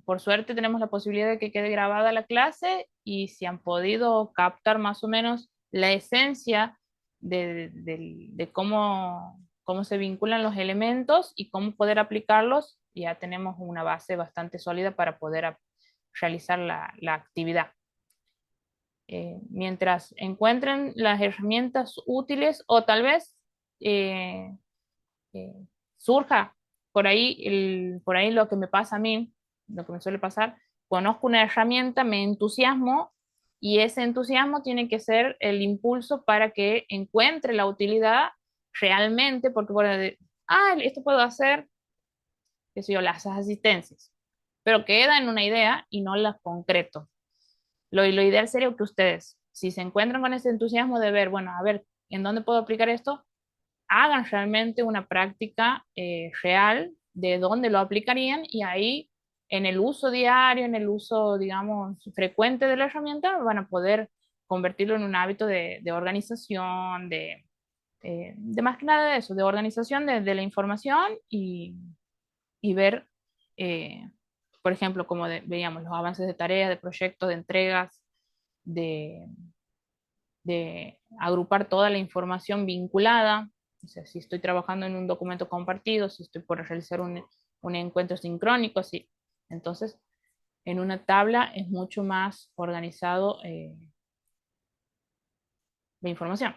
por suerte tenemos la posibilidad de que quede grabada la clase y si han podido captar más o menos la esencia de cómo se vinculan los elementos y cómo poder aplicarlos, ya tenemos una base bastante sólida para poder realizar la actividad. Mientras encuentren las herramientas útiles o tal vez eh, eh, surja por ahí lo que me pasa a mí, lo que me suele pasar, conozco una herramienta, me entusiasmo y ese entusiasmo tiene que ser el impulso para que encuentre la utilidad realmente, porque bueno, esto puedo hacer, qué sé yo, las asistencias, pero queda en una idea y no la concreto. Lo ideal sería que ustedes, si se encuentran con ese entusiasmo de ver, bueno, a ver, ¿en dónde puedo aplicar esto? Hagan realmente una práctica real de dónde lo aplicarían y ahí en el uso diario, en el uso, digamos, frecuente de la herramienta, van a poder convertirlo en un hábito de organización, de más que nada de eso, de organización de la información y ver, eh, por ejemplo, como veíamos, los avances de tareas, de proyectos, de entregas, de, de agrupar toda la información vinculada. O sea, si estoy trabajando en un documento compartido, si estoy por realizar un encuentro sincrónico, así. Entonces, en una tabla es mucho más organizado la información.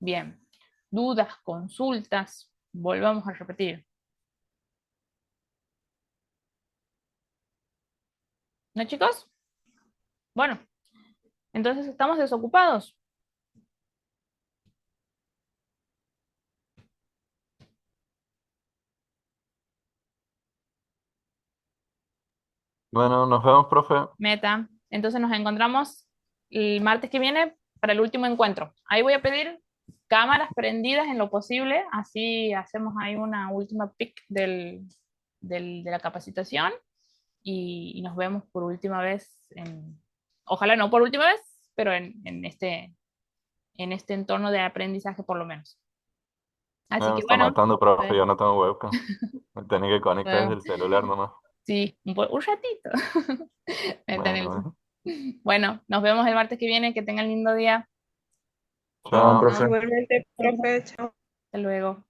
Bien. Dudas, consultas, volvamos a repetir. ¿No, chicos? Bueno, entonces estamos desocupados. Bueno, nos vemos, profe. Meta. Entonces nos encontramos el martes que viene para el último encuentro. Ahí voy a pedir cámaras prendidas en lo posible, así hacemos ahí una última pick de la capacitación y nos vemos por última vez, ojalá no por última vez, pero en este entorno de aprendizaje por lo menos. Así Me que está bueno, matando, profe. Yo no tengo webcam. Me tenía que conectar desde Bueno, el celular nomás. sí, un ratito. Meta Bueno, Nelson. Bueno, nos vemos el martes que viene, que tengan lindo día. No, chao. profe. Igualmente, profe, chao. Hasta luego.